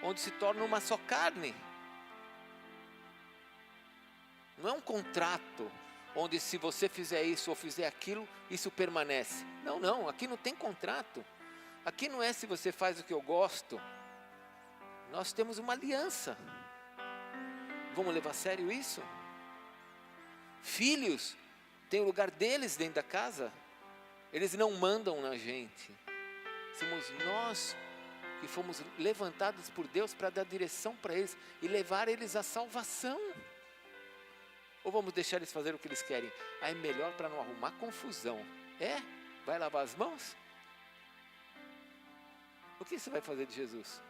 onde se torna uma só carne. Não é um contrato, onde se você fizer isso ou fizer aquilo, isso permanece. Não, aqui não tem contrato. Aqui não é se você faz o que eu gosto. Nós temos uma aliança. Vamos levar a sério isso? Filhos têm o lugar deles dentro da casa. Eles não mandam na gente. Somos nós que fomos levantados por Deus para dar direção para eles e levar eles à salvação. Ou vamos deixar eles fazer o que eles querem? É melhor para não arrumar confusão. Vai lavar as mãos? O que você vai fazer de Jesus?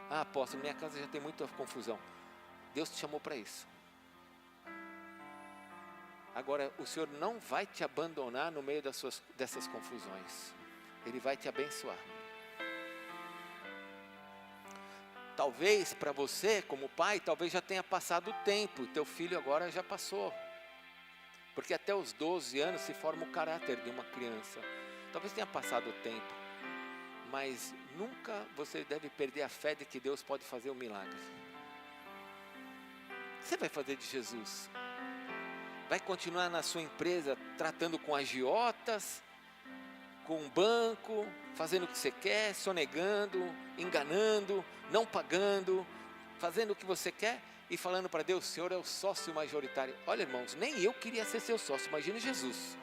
Apóstolo, minha casa já tem muita confusão. Deus te chamou para isso. Agora, o Senhor não vai te abandonar no meio dessas confusões. Ele vai te abençoar. Talvez para você, como pai, talvez já tenha passado o tempo. Teu filho agora já passou. Porque até os 12 anos se forma o caráter de uma criança. Talvez tenha passado o tempo. Mas nunca você deve perder a fé de que Deus pode fazer um milagre. O que você vai fazer de Jesus? Vai continuar na sua empresa tratando com agiotas, com um banco, fazendo o que você quer, sonegando, enganando, não pagando, fazendo o que você quer e falando para Deus, o Senhor é o sócio majoritário. Olha, irmãos, nem eu queria ser seu sócio, imagine Jesus.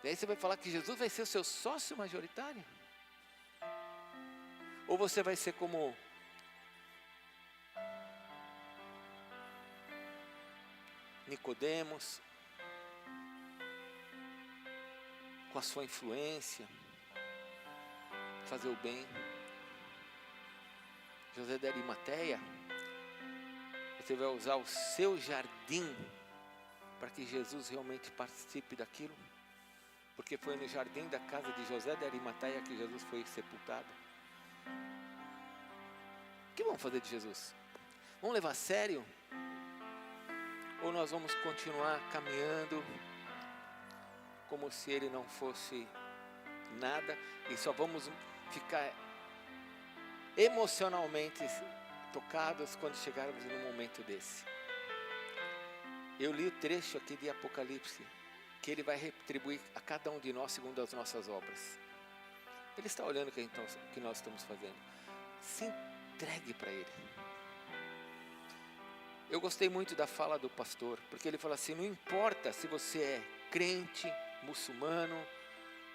E aí você vai falar que Jesus vai ser o seu sócio majoritário? Ou você vai ser como Nicodemos, com a sua influência, fazer o bem. José de Arimateia, você vai usar o seu jardim para que Jesus realmente participe daquilo? Porque foi no jardim da casa de José de Arimateia que Jesus foi sepultado. O que vamos fazer de Jesus? Vamos levar a sério? Ou nós vamos continuar caminhando como se ele não fosse nada e só vamos ficar emocionalmente tocados quando chegarmos num momento desse? Eu li o trecho aqui de Apocalipse, que ele vai retribuir a cada um de nós segundo as nossas obras. Ele está olhando o que nós estamos fazendo. Se entregue para ele. Eu gostei muito da fala do pastor, porque ele fala assim: não importa se você é crente, muçulmano,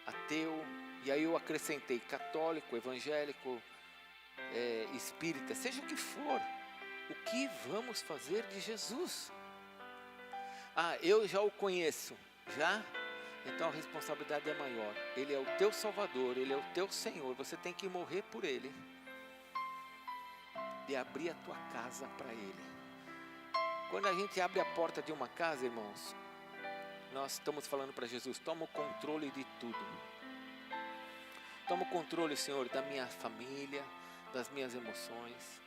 ateu, e aí eu acrescentei católico, evangélico, espírita, seja o que for, o que vamos fazer de Jesus? Ah, eu já o conheço, já? Então a responsabilidade é maior. Ele é o teu Salvador, Ele é o teu Senhor, você tem que morrer por Ele, de abrir a tua casa para Ele. Quando a gente abre a porta de uma casa, irmãos, nós estamos falando para Jesus: toma o controle de tudo. Toma o controle, Senhor, da minha família, das minhas emoções.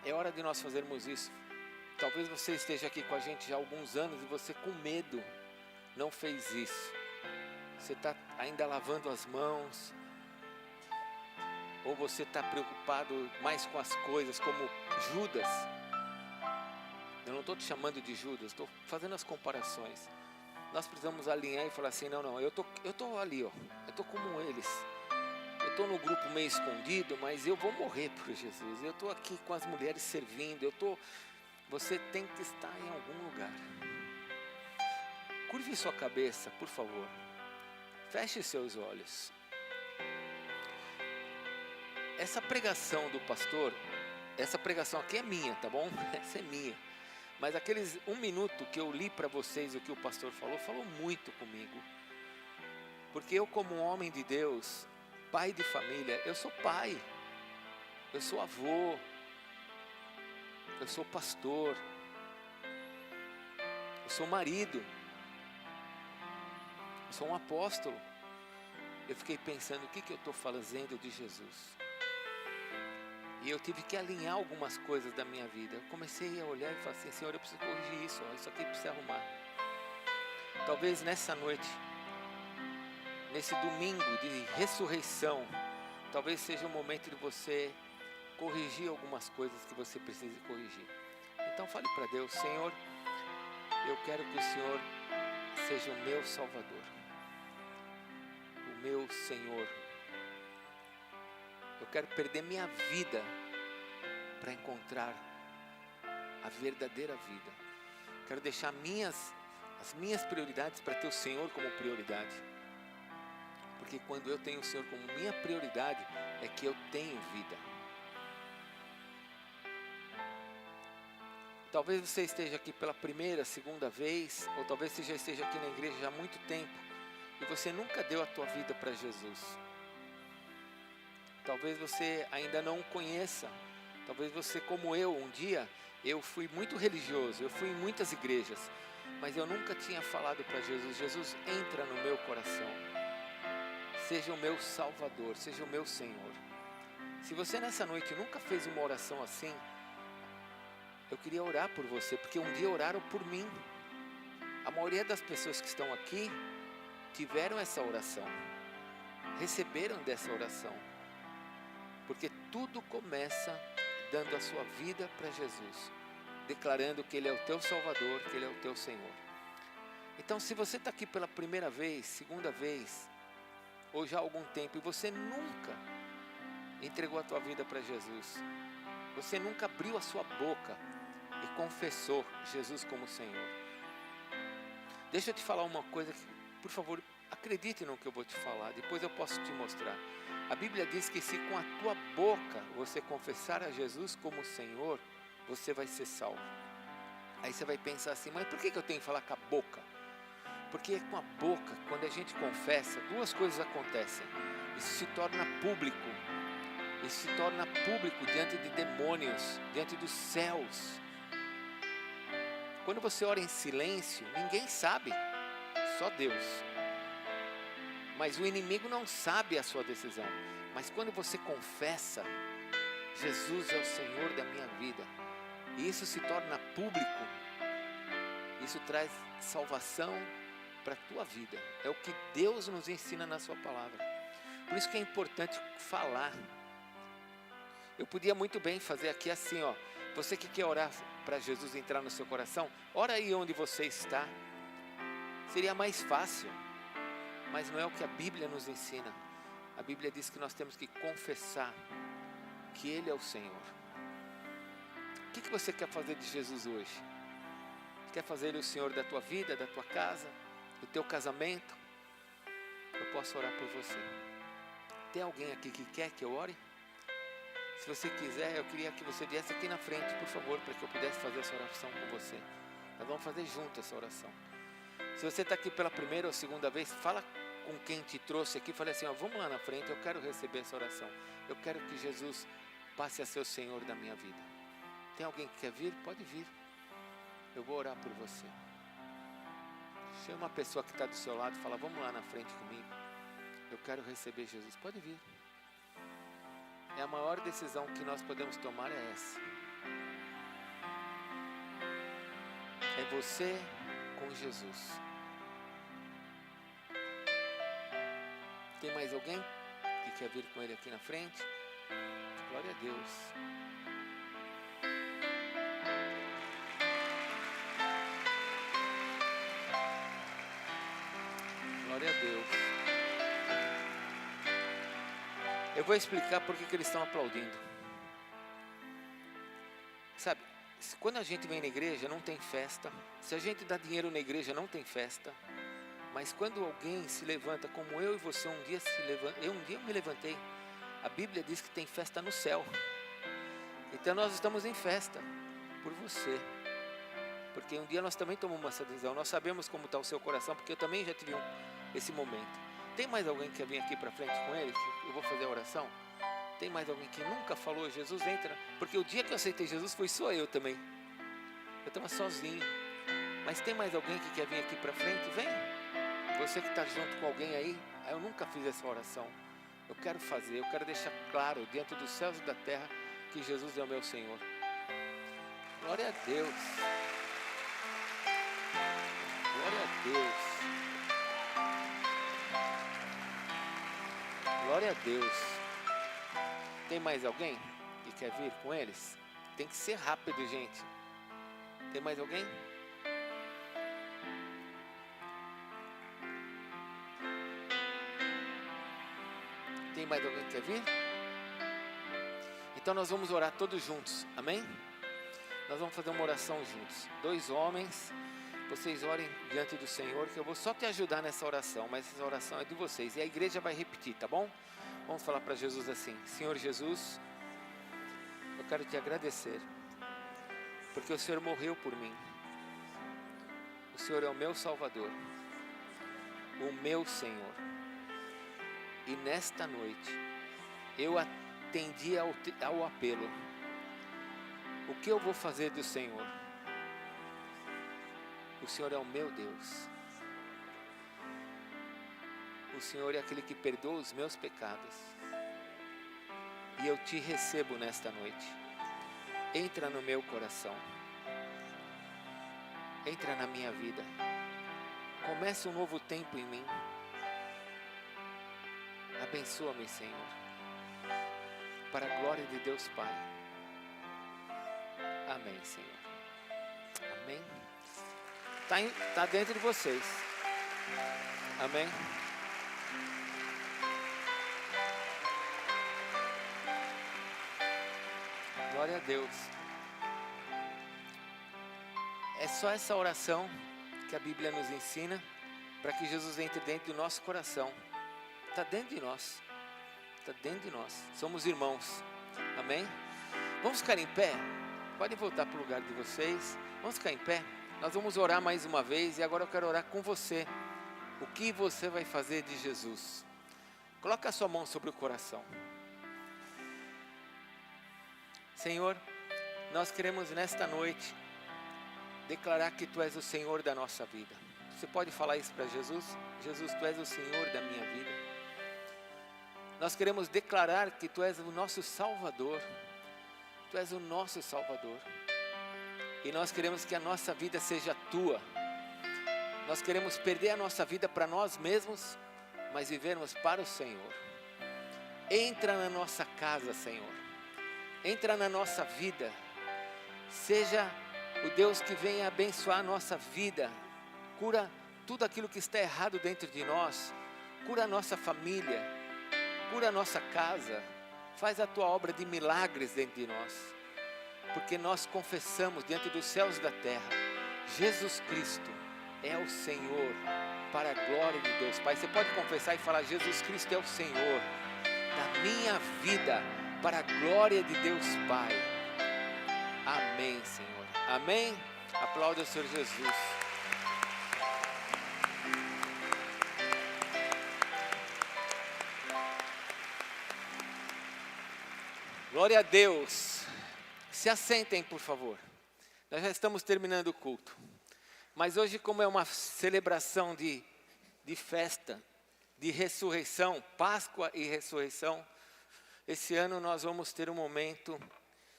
É hora de nós fazermos isso. Talvez você esteja aqui com a gente já há alguns anos e você com medo não fez isso. Você está ainda lavando as mãos, ou você está preocupado mais com as coisas, como Judas. Eu não estou te chamando de Judas, estou fazendo as comparações. Nós precisamos alinhar e falar assim: não, eu estou ali, ó, eu estou como eles. Eu estou no grupo meio escondido, mas eu vou morrer por Jesus. Eu estou aqui com as mulheres servindo. Você tem que estar em algum lugar. Curve sua cabeça, por favor. Feche seus olhos. Essa pregação do pastor, essa pregação aqui é minha, tá bom? Essa é minha. Mas aqueles 1 minuto que eu li para vocês o que o pastor falou muito comigo. Porque eu, como um homem de Deus, pai de família, eu sou pai, eu sou avô, eu sou pastor, eu sou marido, eu sou um apóstolo. Eu fiquei pensando: o que eu estou fazendo de Jesus? E eu tive que alinhar algumas coisas da minha vida. Eu comecei a olhar e falei assim: Senhor, eu preciso corrigir isso, isso aqui precisa arrumar. Talvez nessa noite, nesse domingo de ressurreição, talvez seja o momento de você corrigir algumas coisas que você precisa corrigir. Então fale para Deus: Senhor, eu quero que o Senhor seja o meu Salvador, o meu Senhor. Eu quero perder minha vida para encontrar a verdadeira vida. Quero deixar as minhas prioridades para ter o Senhor como prioridade. Porque quando eu tenho o Senhor como minha prioridade, é que eu tenho vida. Talvez você esteja aqui pela primeira, segunda vez, ou talvez você já esteja aqui na igreja já há muito tempo, e você nunca deu a tua vida para Jesus. Talvez você ainda não o conheça. Talvez você, como eu, um dia, eu fui muito religioso, eu fui em muitas igrejas, mas eu nunca tinha falado para Jesus: Jesus, entra no meu coração, seja o meu Salvador, seja o meu Senhor. Se você nessa noite nunca fez uma oração assim, eu queria orar por você, porque um dia oraram por mim. A maioria das pessoas que estão aqui tiveram essa oração, receberam dessa oração. Porque tudo começa dando a sua vida para Jesus, declarando que Ele é o teu Salvador, que Ele é o teu Senhor. Então, se você está aqui pela primeira vez, segunda vez, ou já há algum tempo, e você nunca entregou a tua vida para Jesus, você nunca abriu a sua boca e confessou Jesus como Senhor. Deixa eu te falar uma coisa que, por favor, acredite no que eu vou te falar, depois eu posso te mostrar. A Bíblia diz que se com a tua boca você confessar a Jesus como Senhor, você vai ser salvo. Aí você vai pensar assim: mas por que eu tenho que falar com a boca? Porque com a boca, quando a gente confessa, duas coisas acontecem. Isso se torna público. Isso se torna público diante de demônios, diante dos céus. Quando você ora em silêncio, ninguém sabe, só Deus. Mas o inimigo não sabe a sua decisão. Mas quando você confessa, Jesus é o Senhor da minha vida, e isso se torna público, isso traz salvação para a tua vida. É o que Deus nos ensina na sua palavra. Por isso que é importante falar. Eu podia muito bem fazer aqui assim, ó. Você que quer orar para Jesus entrar no seu coração, ora aí onde você está. Seria mais fácil, mas não é o que a Bíblia nos ensina. A Bíblia diz que nós temos que confessar que Ele é o Senhor. O que você quer fazer de Jesus hoje? Quer fazer Ele o Senhor da tua vida, da tua casa, do teu casamento? Eu posso orar por você. Tem alguém aqui que quer que eu ore? Se você quiser, eu queria que você viesse aqui na frente, por favor, para que eu pudesse fazer essa oração com você. Nós vamos fazer junto essa oração. Se você está aqui pela primeira ou segunda vez, fala com quem te trouxe aqui, fale assim, ó, vamos lá na frente, eu quero receber essa oração. Eu quero que Jesus passe a ser o Senhor da minha vida. Tem alguém que quer vir? Pode vir. Eu vou orar por você. Chama a pessoa que está do seu lado e fala, vamos lá na frente comigo. Eu quero receber Jesus. Pode vir. É a maior decisão que nós podemos tomar é essa. É você com Jesus. Tem mais alguém que quer vir com Ele aqui na frente? Glória a Deus. Glória a Deus. Eu vou explicar por que eles estão aplaudindo. Sabe, quando a gente vem na igreja não tem festa. Se a gente dá dinheiro na igreja não tem festa. Mas quando alguém se levanta, como eu e você um dia eu me levantei, a Bíblia diz que tem festa no céu. Então nós estamos em festa por você. Porque um dia nós também tomamos essa decisão. Nós sabemos como está o seu coração, porque eu também já tive esse momento. Tem mais alguém que quer vir aqui para frente com ele? Que eu vou fazer a oração? Tem mais alguém que nunca falou, Jesus entra? Porque o dia que eu aceitei Jesus foi só eu também. Eu estava sozinho. Mas tem mais alguém que quer vir aqui para frente? Vem. Você que está junto com alguém aí, eu nunca fiz essa oração. Eu quero fazer, eu quero deixar claro diante dos céus e da terra que Jesus é o meu Senhor. Glória a Deus. Glória a Deus. Glória a Deus. Tem mais alguém que quer vir com eles? Tem que ser rápido, gente. Tem mais alguém? Tem mais alguém que quer vir? Então nós vamos orar todos juntos, amém? Nós vamos fazer uma oração juntos. 2 homens, vocês orem diante do Senhor, que eu vou só te ajudar nessa oração, mas essa oração é de vocês, e a igreja vai repetir, tá bom? Vamos falar para Jesus assim, Senhor Jesus, eu quero te agradecer, porque o Senhor morreu por mim. O Senhor é o meu Salvador, o meu Senhor. E nesta noite, eu atendi ao apelo. O que eu vou fazer do Senhor? O Senhor é o meu Deus. O Senhor é aquele que perdoa os meus pecados. E eu te recebo nesta noite. Entra no meu coração. Entra na minha vida. Começa um novo tempo em mim. Abençoa-me, Senhor, para a glória de Deus Pai. Amém, Senhor. Amém. Está dentro de vocês. Amém. Glória a Deus. É só essa oração que a Bíblia nos ensina para que Jesus entre dentro do nosso coração. Está dentro de nós. Está dentro de nós. Somos irmãos. Amém? Vamos ficar em pé? Podem voltar para o lugar de vocês. Vamos ficar em pé? Nós vamos orar mais uma vez e agora eu quero orar com você. O que você vai fazer de Jesus? Coloca a sua mão sobre o coração. Senhor, nós queremos nesta noite declarar que Tu és o Senhor da nossa vida. Você pode falar isso para Jesus? Jesus, Tu és o Senhor da minha vida. Nós queremos declarar que Tu és o nosso Salvador. Tu és o nosso Salvador. E nós queremos que a nossa vida seja Tua. Nós queremos perder a nossa vida para nós mesmos, mas vivermos para o Senhor. Entra na nossa casa, Senhor. Entra na nossa vida. Seja o Deus que venha abençoar a nossa vida. Cura tudo aquilo que está errado dentro de nós. Cura a nossa família. Cura a nossa casa. Faz a Tua obra de milagres dentro de nós. Porque nós confessamos diante dos céus e da terra, Jesus Cristo é o Senhor, para a glória de Deus. Pai, você pode confessar e falar, Jesus Cristo é o Senhor da minha vida, para a glória de Deus Pai. Amém, Senhor. Amém? Aplauda o Senhor Jesus. Glória a Deus. Se assentem, por favor. Nós já estamos terminando o culto. Mas hoje, como é uma celebração de festa, de ressurreição, Páscoa e ressurreição, esse ano nós vamos ter um momento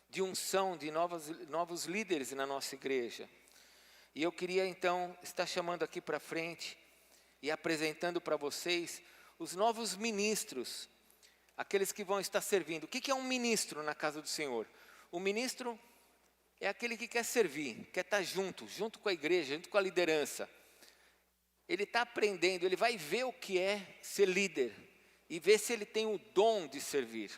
de unção de novos líderes na nossa igreja. E eu queria então estar chamando aqui para frente e apresentando para vocês os novos ministros, aqueles que vão estar servindo. O que é um ministro na casa do Senhor? O ministro é aquele que quer servir, quer estar junto com a igreja, junto com a liderança. Ele está aprendendo, ele vai ver o que é ser líder e ver se ele tem o dom de servir.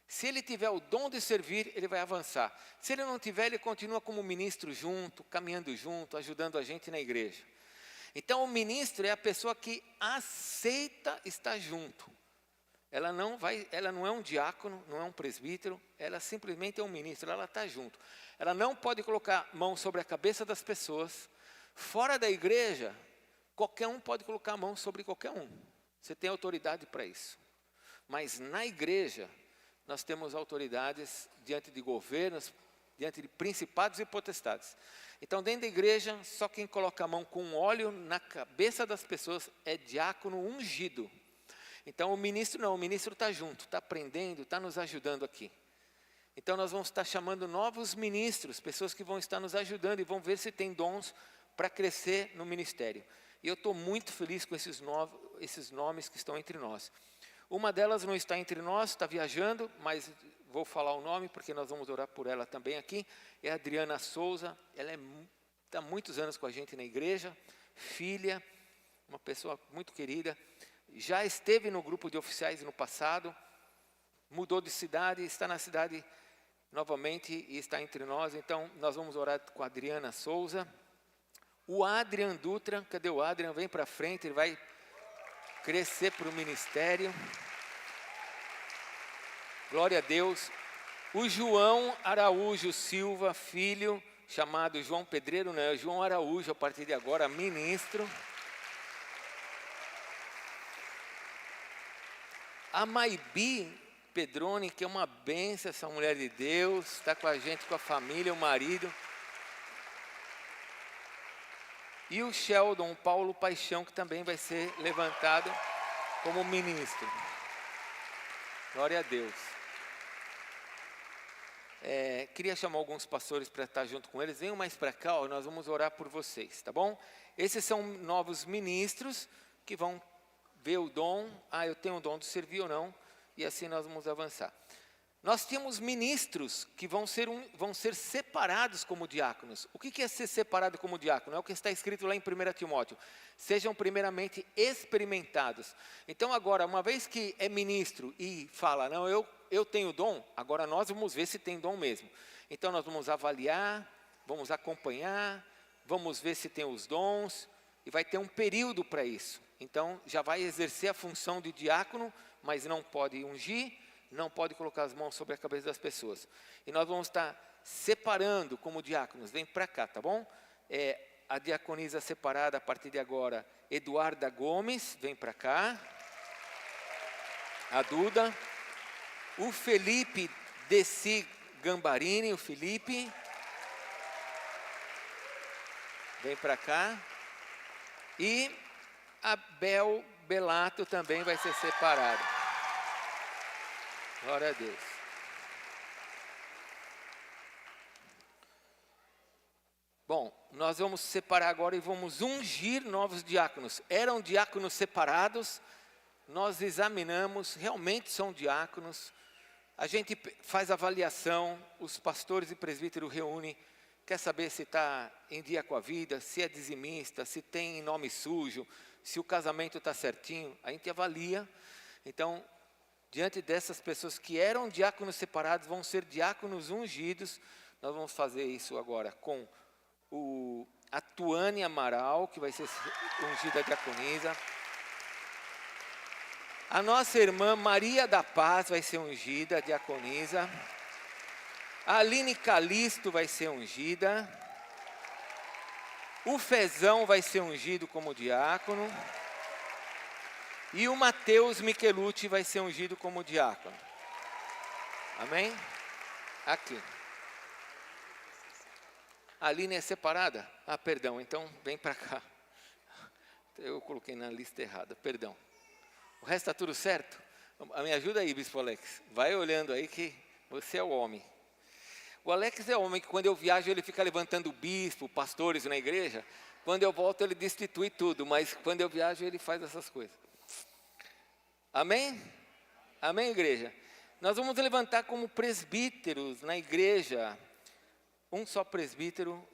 Se ele tiver o dom de servir, ele vai avançar. Se ele não tiver, ele continua como ministro junto, caminhando junto, ajudando a gente na igreja. Então o ministro é a pessoa que aceita estar junto. Ela não é um diácono, não é um presbítero, ela simplesmente é um ministro, ela está junto. Ela não pode colocar mão sobre a cabeça das pessoas. Fora da igreja, qualquer um pode colocar a mão sobre qualquer um. Você tem autoridade para isso. Mas na igreja, nós temos autoridades diante de governos, diante de principados e potestades. Então, dentro da igreja, só quem coloca a mão com óleo na cabeça das pessoas é diácono ungido. Então o ministro não, o ministro está junto, está aprendendo, está nos ajudando aqui. Então nós vamos estar chamando novos ministros, pessoas que vão estar nos ajudando e vão ver se tem dons para crescer no ministério. E eu estou muito feliz com esses nomes que estão entre nós. Uma delas não está entre nós, está viajando, mas vou falar o nome porque nós vamos orar por ela também aqui. É a Adriana Souza, ela está há muitos anos com a gente na igreja, filha, uma pessoa muito querida. Já esteve no grupo de oficiais no passado, mudou de cidade, está na cidade novamente e está entre nós. Então, nós vamos orar com a Adriana Souza. O Adrian Dutra, cadê o Adrian? Vem para frente, ele vai crescer para o ministério. Glória a Deus. O João Araújo Silva, filho, chamado João Pedreiro, não é João Araújo, a partir de agora, ministro. A Maibi Pedroni, que é uma bênção, essa mulher de Deus, está com a gente, com a família, o marido. E o Sheldon Paulo Paixão, que também vai ser levantado como ministro. Glória a Deus. Queria chamar alguns pastores para estar junto com eles. Venham mais para cá, nós vamos orar por vocês, tá bom? Esses são novos ministros que vão ver o dom, eu tenho o dom de servir ou não, e assim nós vamos avançar. Nós temos ministros que vão ser separados como diáconos. O que é ser separado como diácono? É o que está escrito lá em 1 Timóteo. Sejam primeiramente experimentados. Então agora, uma vez que é ministro e fala, não, eu tenho dom, agora nós vamos ver se tem dom mesmo. Então nós vamos avaliar, vamos acompanhar, vamos ver se tem os dons, e vai ter um período para isso. Então, já vai exercer a função de diácono, mas não pode ungir, não pode colocar as mãos sobre a cabeça das pessoas. E nós vamos estar separando como diáconos. Vem para cá, tá bom? a diaconisa separada a partir de agora, Eduarda Gomes, vem para cá. A Duda. O Felipe Desi Gambarini, o Felipe. Vem para cá. E a Bel Belato também vai ser separada. Glória a Deus. Bom, nós vamos separar agora e vamos ungir novos diáconos. Eram diáconos separados, nós examinamos, realmente são diáconos. A gente faz avaliação, os pastores e presbíteros reúnem, quer saber se está em dia com a vida, se é dizimista, se tem nome sujo, se o casamento está certinho, a gente avalia. Então, diante dessas pessoas que eram diáconos separados, vão ser diáconos ungidos. Nós vamos fazer isso agora com a Tuane Amaral, que vai ser ungida diaconisa. A nossa irmã Maria da Paz vai ser ungida diaconisa. A Aline Calisto vai ser ungida. O Fezão vai ser ungido como diácono. E o Mateus Michelucci vai ser ungido como diácono. Amém? Aqui. A Aline é separada? Ah, perdão, então vem para cá. Eu coloquei na lista errada, perdão. O resto está tudo certo? Me ajuda aí, Bispo Alex. Vai olhando aí que você é o homem. O Alex é o homem que quando eu viajo ele fica levantando bispo, pastores na igreja. Quando eu volto ele destitui tudo, mas quando eu viajo ele faz essas coisas. Amém? Amém, igreja? Nós vamos levantar como presbíteros na igreja. Um só presbítero,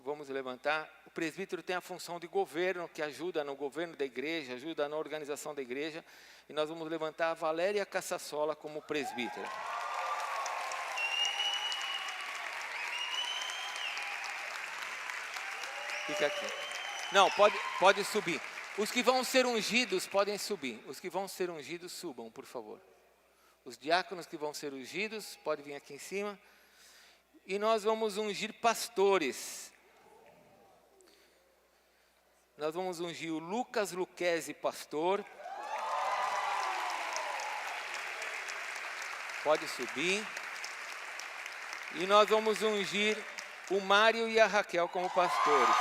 vamos levantar. O presbítero tem a função de governo, que ajuda no governo da igreja, ajuda na organização da igreja. E nós vamos levantar a Valéria Casassola como presbítera. Fica aqui. Não, pode subir. Os que vão ser ungidos podem subir. Os que vão ser ungidos subam, por favor. Os diáconos que vão ser ungidos podem vir aqui em cima. E nós vamos ungir pastores. Nós vamos ungir o Lucas Luquezzi, pastor. Pode subir. E nós vamos ungir o Mário e a Raquel como pastores.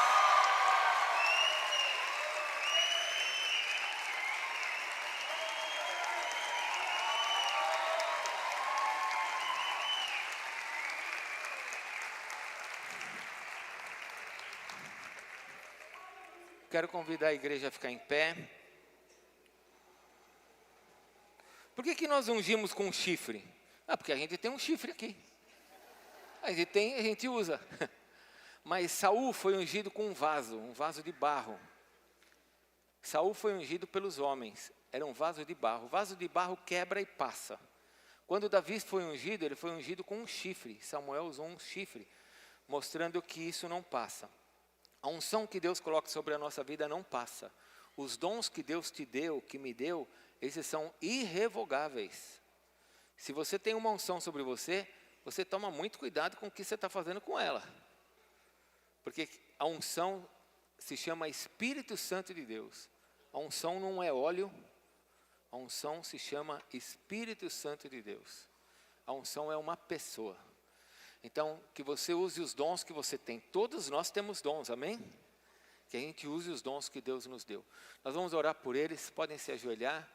Quero convidar a igreja a ficar em pé. Por que nós ungimos com um chifre? Ah, porque a gente tem um chifre aqui. A gente usa. Mas Saul foi ungido com um vaso de barro. Saul foi ungido pelos homens. Era um vaso de barro. O vaso de barro quebra e passa. Quando Davi foi ungido, ele foi ungido com um chifre. Samuel usou um chifre, mostrando que isso não passa. A unção que Deus coloca sobre a nossa vida não passa. Os dons que Deus te deu, que me deu, esses são irrevogáveis. Se você tem uma unção sobre você, você toma muito cuidado com o que você está fazendo com ela. Porque a unção se chama Espírito Santo de Deus. A unção não é óleo, a unção se chama Espírito Santo de Deus. A unção é uma pessoa. Então, que você use os dons que você tem. Todos nós temos dons, amém? Que a gente use os dons que Deus nos deu. Nós vamos orar por eles, podem se ajoelhar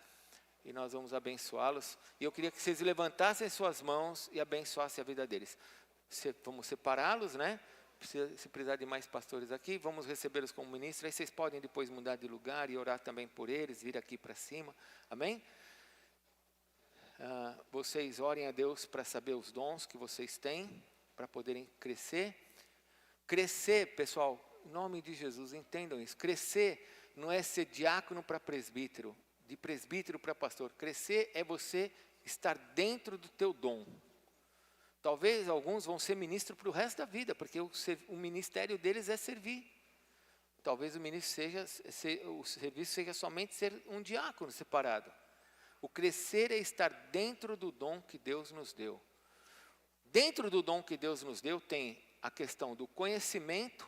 e nós vamos abençoá-los. E eu queria que vocês levantassem suas mãos e abençoassem a vida deles. Vamos separá-los, né? Se precisar de mais pastores aqui, vamos recebê-los como ministros. Aí vocês podem depois mudar de lugar e orar também por eles, vir aqui para cima, amém? Vocês orem a Deus para saber os dons que vocês têm, para poderem crescer. Crescer, pessoal, em nome de Jesus, entendam isso. Crescer não é ser diácono para presbítero, de presbítero para pastor. Crescer é você estar dentro do teu dom. Talvez alguns vão ser ministro para o resto da vida, porque o ministério deles é servir. Talvez o serviço seja somente ser um diácono separado. O crescer é estar dentro do dom que Deus nos deu. Dentro do dom que Deus nos deu tem a questão do conhecimento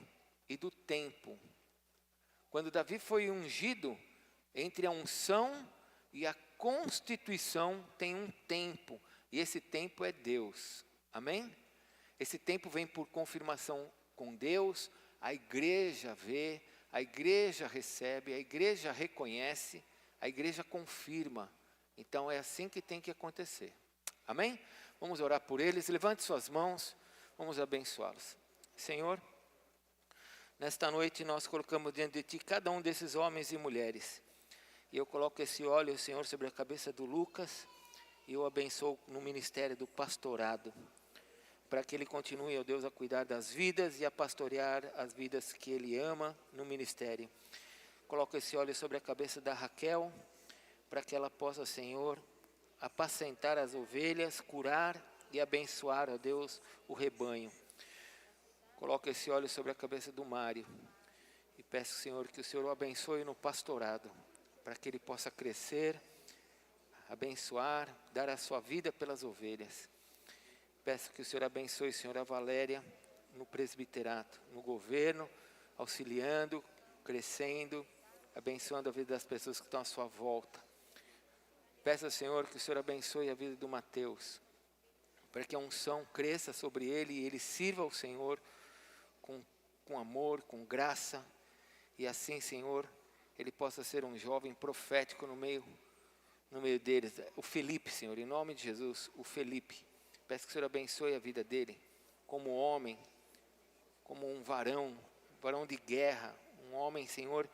e do tempo. Quando Davi foi ungido, entre a unção e a constituição tem um tempo, e esse tempo é Deus. Amém? Esse tempo vem por confirmação com Deus, a igreja vê, a igreja recebe, a igreja reconhece, a igreja confirma. Então é assim que tem que acontecer. Amém? Vamos orar por eles, levante suas mãos, vamos abençoá-los. Senhor, nesta noite nós colocamos diante de Ti cada um desses homens e mulheres. E eu coloco esse óleo, Senhor, sobre a cabeça do Lucas, e eu abençoo no ministério do pastorado, para que ele continue, ó Deus, a cuidar das vidas e a pastorear as vidas que ele ama no ministério. Coloco esse óleo sobre a cabeça da Raquel, para que ela possa, Senhor, apacentar as ovelhas, curar e abençoar, ó Deus, o rebanho. Coloco esse óleo sobre a cabeça do Mário e peço, Senhor, que o Senhor o abençoe no pastorado, para que ele possa crescer, abençoar, dar a sua vida pelas ovelhas. Peço que o Senhor abençoe, Senhor, a Valéria no presbiterato, no governo, auxiliando, crescendo, abençoando a vida das pessoas que estão à sua volta. Peço, Senhor, que o Senhor abençoe a vida do Mateus, para que a unção cresça sobre ele e ele sirva ao Senhor com amor, com graça, e assim, Senhor, ele possa ser um jovem profético no meio deles. O Felipe, Senhor, em nome de Jesus, o Felipe, peço que o Senhor abençoe a vida dele, como homem, como um varão de guerra, um homem, Senhor,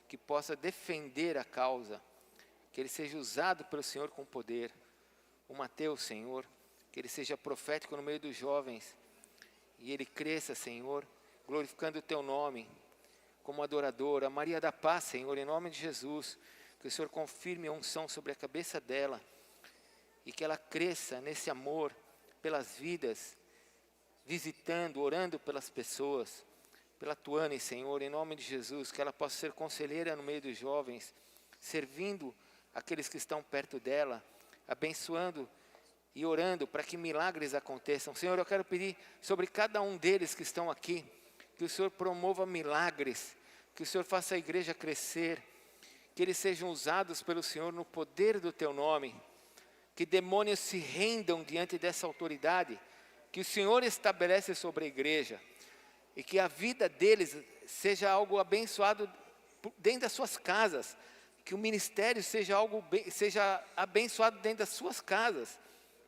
que possa defender a causa, que ele seja usado pelo Senhor com poder. O Mateus, Senhor, que ele seja profético no meio dos jovens, e ele cresça, Senhor, glorificando o Teu nome, como adoradora. A Maria da Paz, Senhor, em nome de Jesus, que o Senhor confirme a unção sobre a cabeça dela, e que ela cresça nesse amor pelas vidas, visitando, orando pelas pessoas, pela Tuane, Senhor, em nome de Jesus, que ela possa ser conselheira no meio dos jovens, servindo aqueles que estão perto dela, abençoando e orando para que milagres aconteçam. Senhor, eu quero pedir sobre cada um deles que estão aqui, que o Senhor promova milagres, que o Senhor faça a igreja crescer, que eles sejam usados pelo Senhor no poder do Teu nome, que demônios se rendam diante dessa autoridade, que o Senhor estabelece sobre a igreja, e que a vida deles seja algo abençoado dentro das suas casas, que o ministério seja abençoado dentro das suas casas,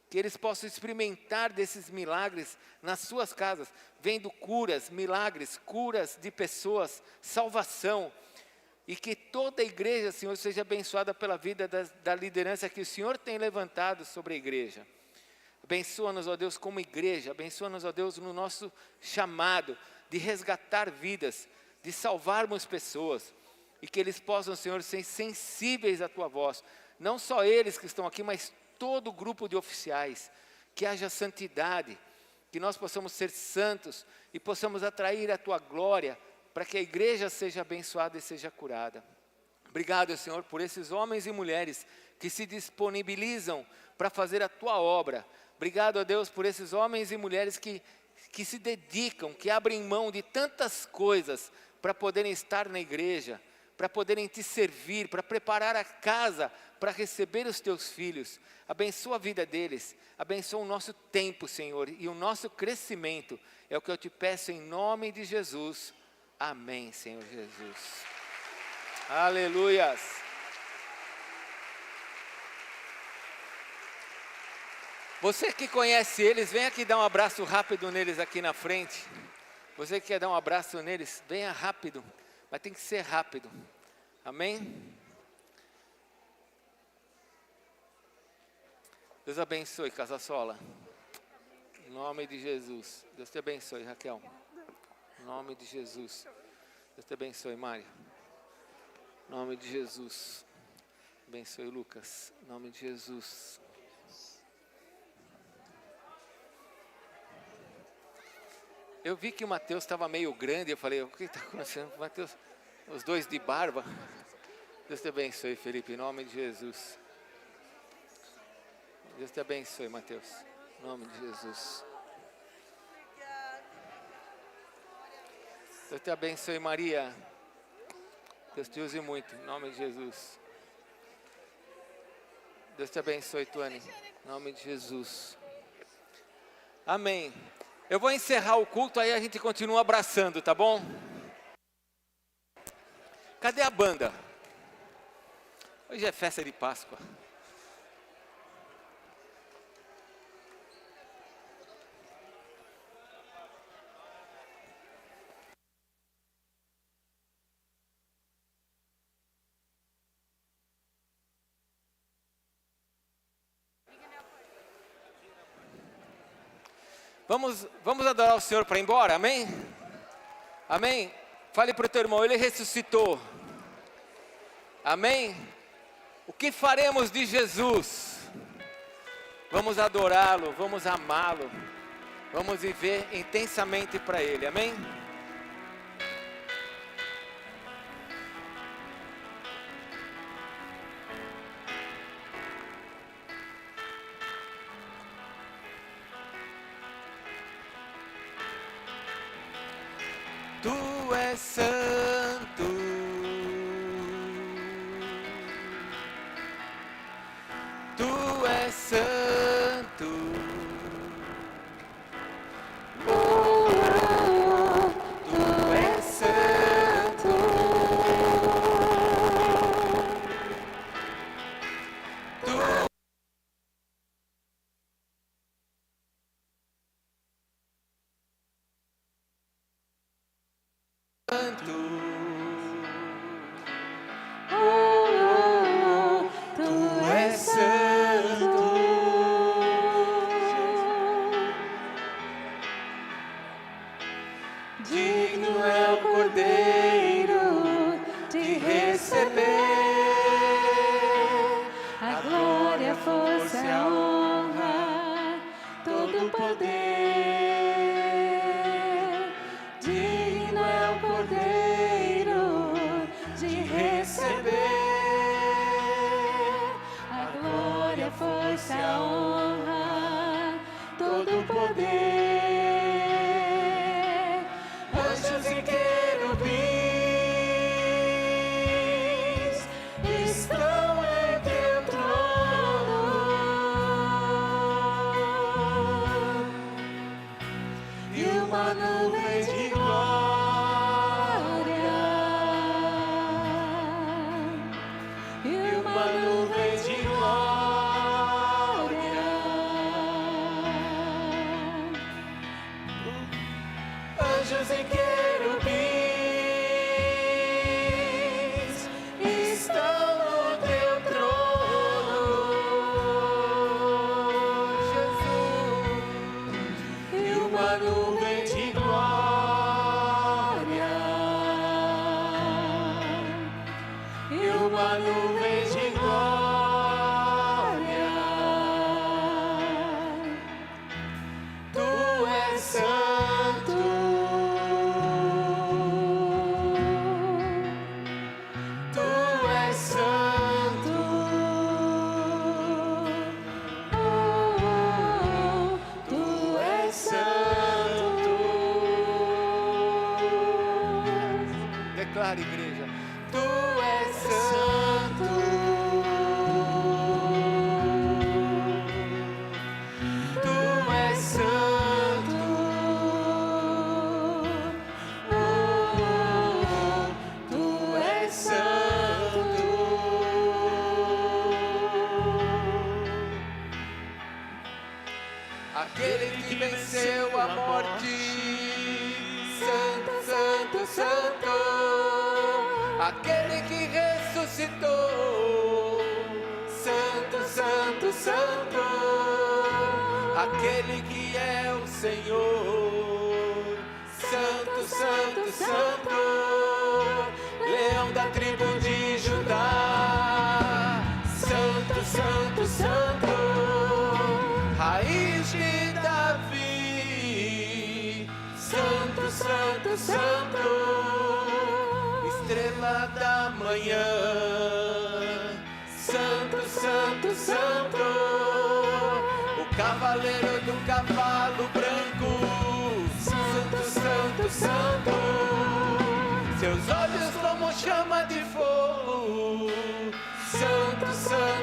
que eles possam experimentar desses milagres nas suas casas, vendo curas, milagres, curas de pessoas, salvação, e que toda a igreja, Senhor, seja abençoada pela vida da liderança que o Senhor tem levantado sobre a igreja. Abençoa-nos, ó Deus, como igreja, abençoa-nos, ó Deus, no nosso chamado de resgatar vidas, de salvarmos pessoas, e que eles possam, Senhor, ser sensíveis à Tua voz, não só eles que estão aqui, mas todo o grupo de oficiais, que haja santidade, que nós possamos ser santos e possamos atrair a Tua glória, para que a igreja seja abençoada e seja curada. Obrigado, Senhor, por esses homens e mulheres que se disponibilizam para fazer a Tua obra. Obrigado, ó Deus, por esses homens e mulheres que se dedicam, que abrem mão de tantas coisas para poderem estar na igreja, para poderem Te servir, para preparar a casa, para receber os Teus filhos. Abençoa a vida deles, abençoa o nosso tempo, Senhor, e o nosso crescimento. É o que eu Te peço em nome de Jesus. Amém, Senhor Jesus. Aleluias. Você que conhece eles, vem aqui dar um abraço rápido neles aqui na frente. Você que quer dar um abraço neles, venha rápido, mas tem que ser rápido. Amém? Deus abençoe, Casasola. Em nome de Jesus. Deus te abençoe, Raquel. Em nome de Jesus. Deus te abençoe, Mário. Em nome de Jesus. Abençoe, Lucas. Em nome de Jesus. Eu vi que o Mateus estava meio grande. Eu falei, o que está acontecendo com o Mateus? Os dois de barba. Deus te abençoe, Felipe. Em nome de Jesus. Deus te abençoe, Mateus. Em nome de Jesus. Deus te abençoe, Maria. Deus te use muito, em nome de Jesus. Deus te abençoe, Tuane, em nome de Jesus. Amém. Eu vou encerrar o culto, aí a gente continua abraçando, tá bom? Cadê a banda? Hoje é festa de Páscoa. Vamos adorar o Senhor para ir embora, amém? Amém? Fale para o teu irmão, Ele ressuscitou. Amém? O que faremos de Jesus? Vamos adorá-lo, vamos amá-lo, vamos viver intensamente para Ele, amém? Tu és santo, Tu és santo, Tu és santo, Tu és santo, digno é o Cordeiro de receber a glória, a força, a honra, todo o poder. Digno é o Cordeiro de receber a glória, a força, a honra, todo o poder. Anjos e querubins estão em teu trono, e uma nuvem de glória, e uma nuvem de glória. Anjos e querubins estão no teu trono, Jesus, e uma nuvem de glória, e uma nuvem de glória. Tu és santo, Tu és santo, Tu és santo. Declare, igreja, Tu és santo, Tu és santo, Tu és santo. Aquele que venceu a morte, santo, santo, santo. Aquele que ressuscitou, santo, santo, santo. Aquele que é o Senhor, santo, santo, santo. Leão da tribo de Judá, santo, santo, santo. Raiz de Davi, santo, santo, santo. Estrela da manhã, santo, santo, santo. O cavaleiro do cavalo branco, santo, santo, santo.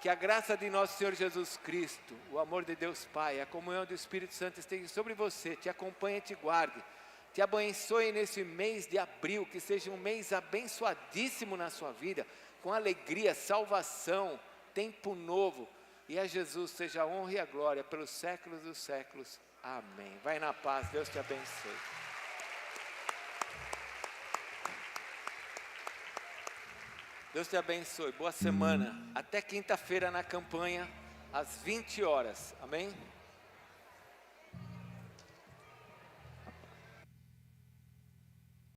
Que a graça de nosso Senhor Jesus Cristo, o amor de Deus Pai, a comunhão do Espírito Santo esteja sobre você, te acompanhe e te guarde. Te abençoe nesse mês de abril, que seja um mês abençoadíssimo na sua vida, com alegria, salvação, tempo novo. E a Jesus seja a honra e a glória pelos séculos dos séculos. Amém. Vai na paz, Deus te abençoe. Deus te abençoe, boa semana. Até quinta-feira na campanha, às 20 horas. Amém?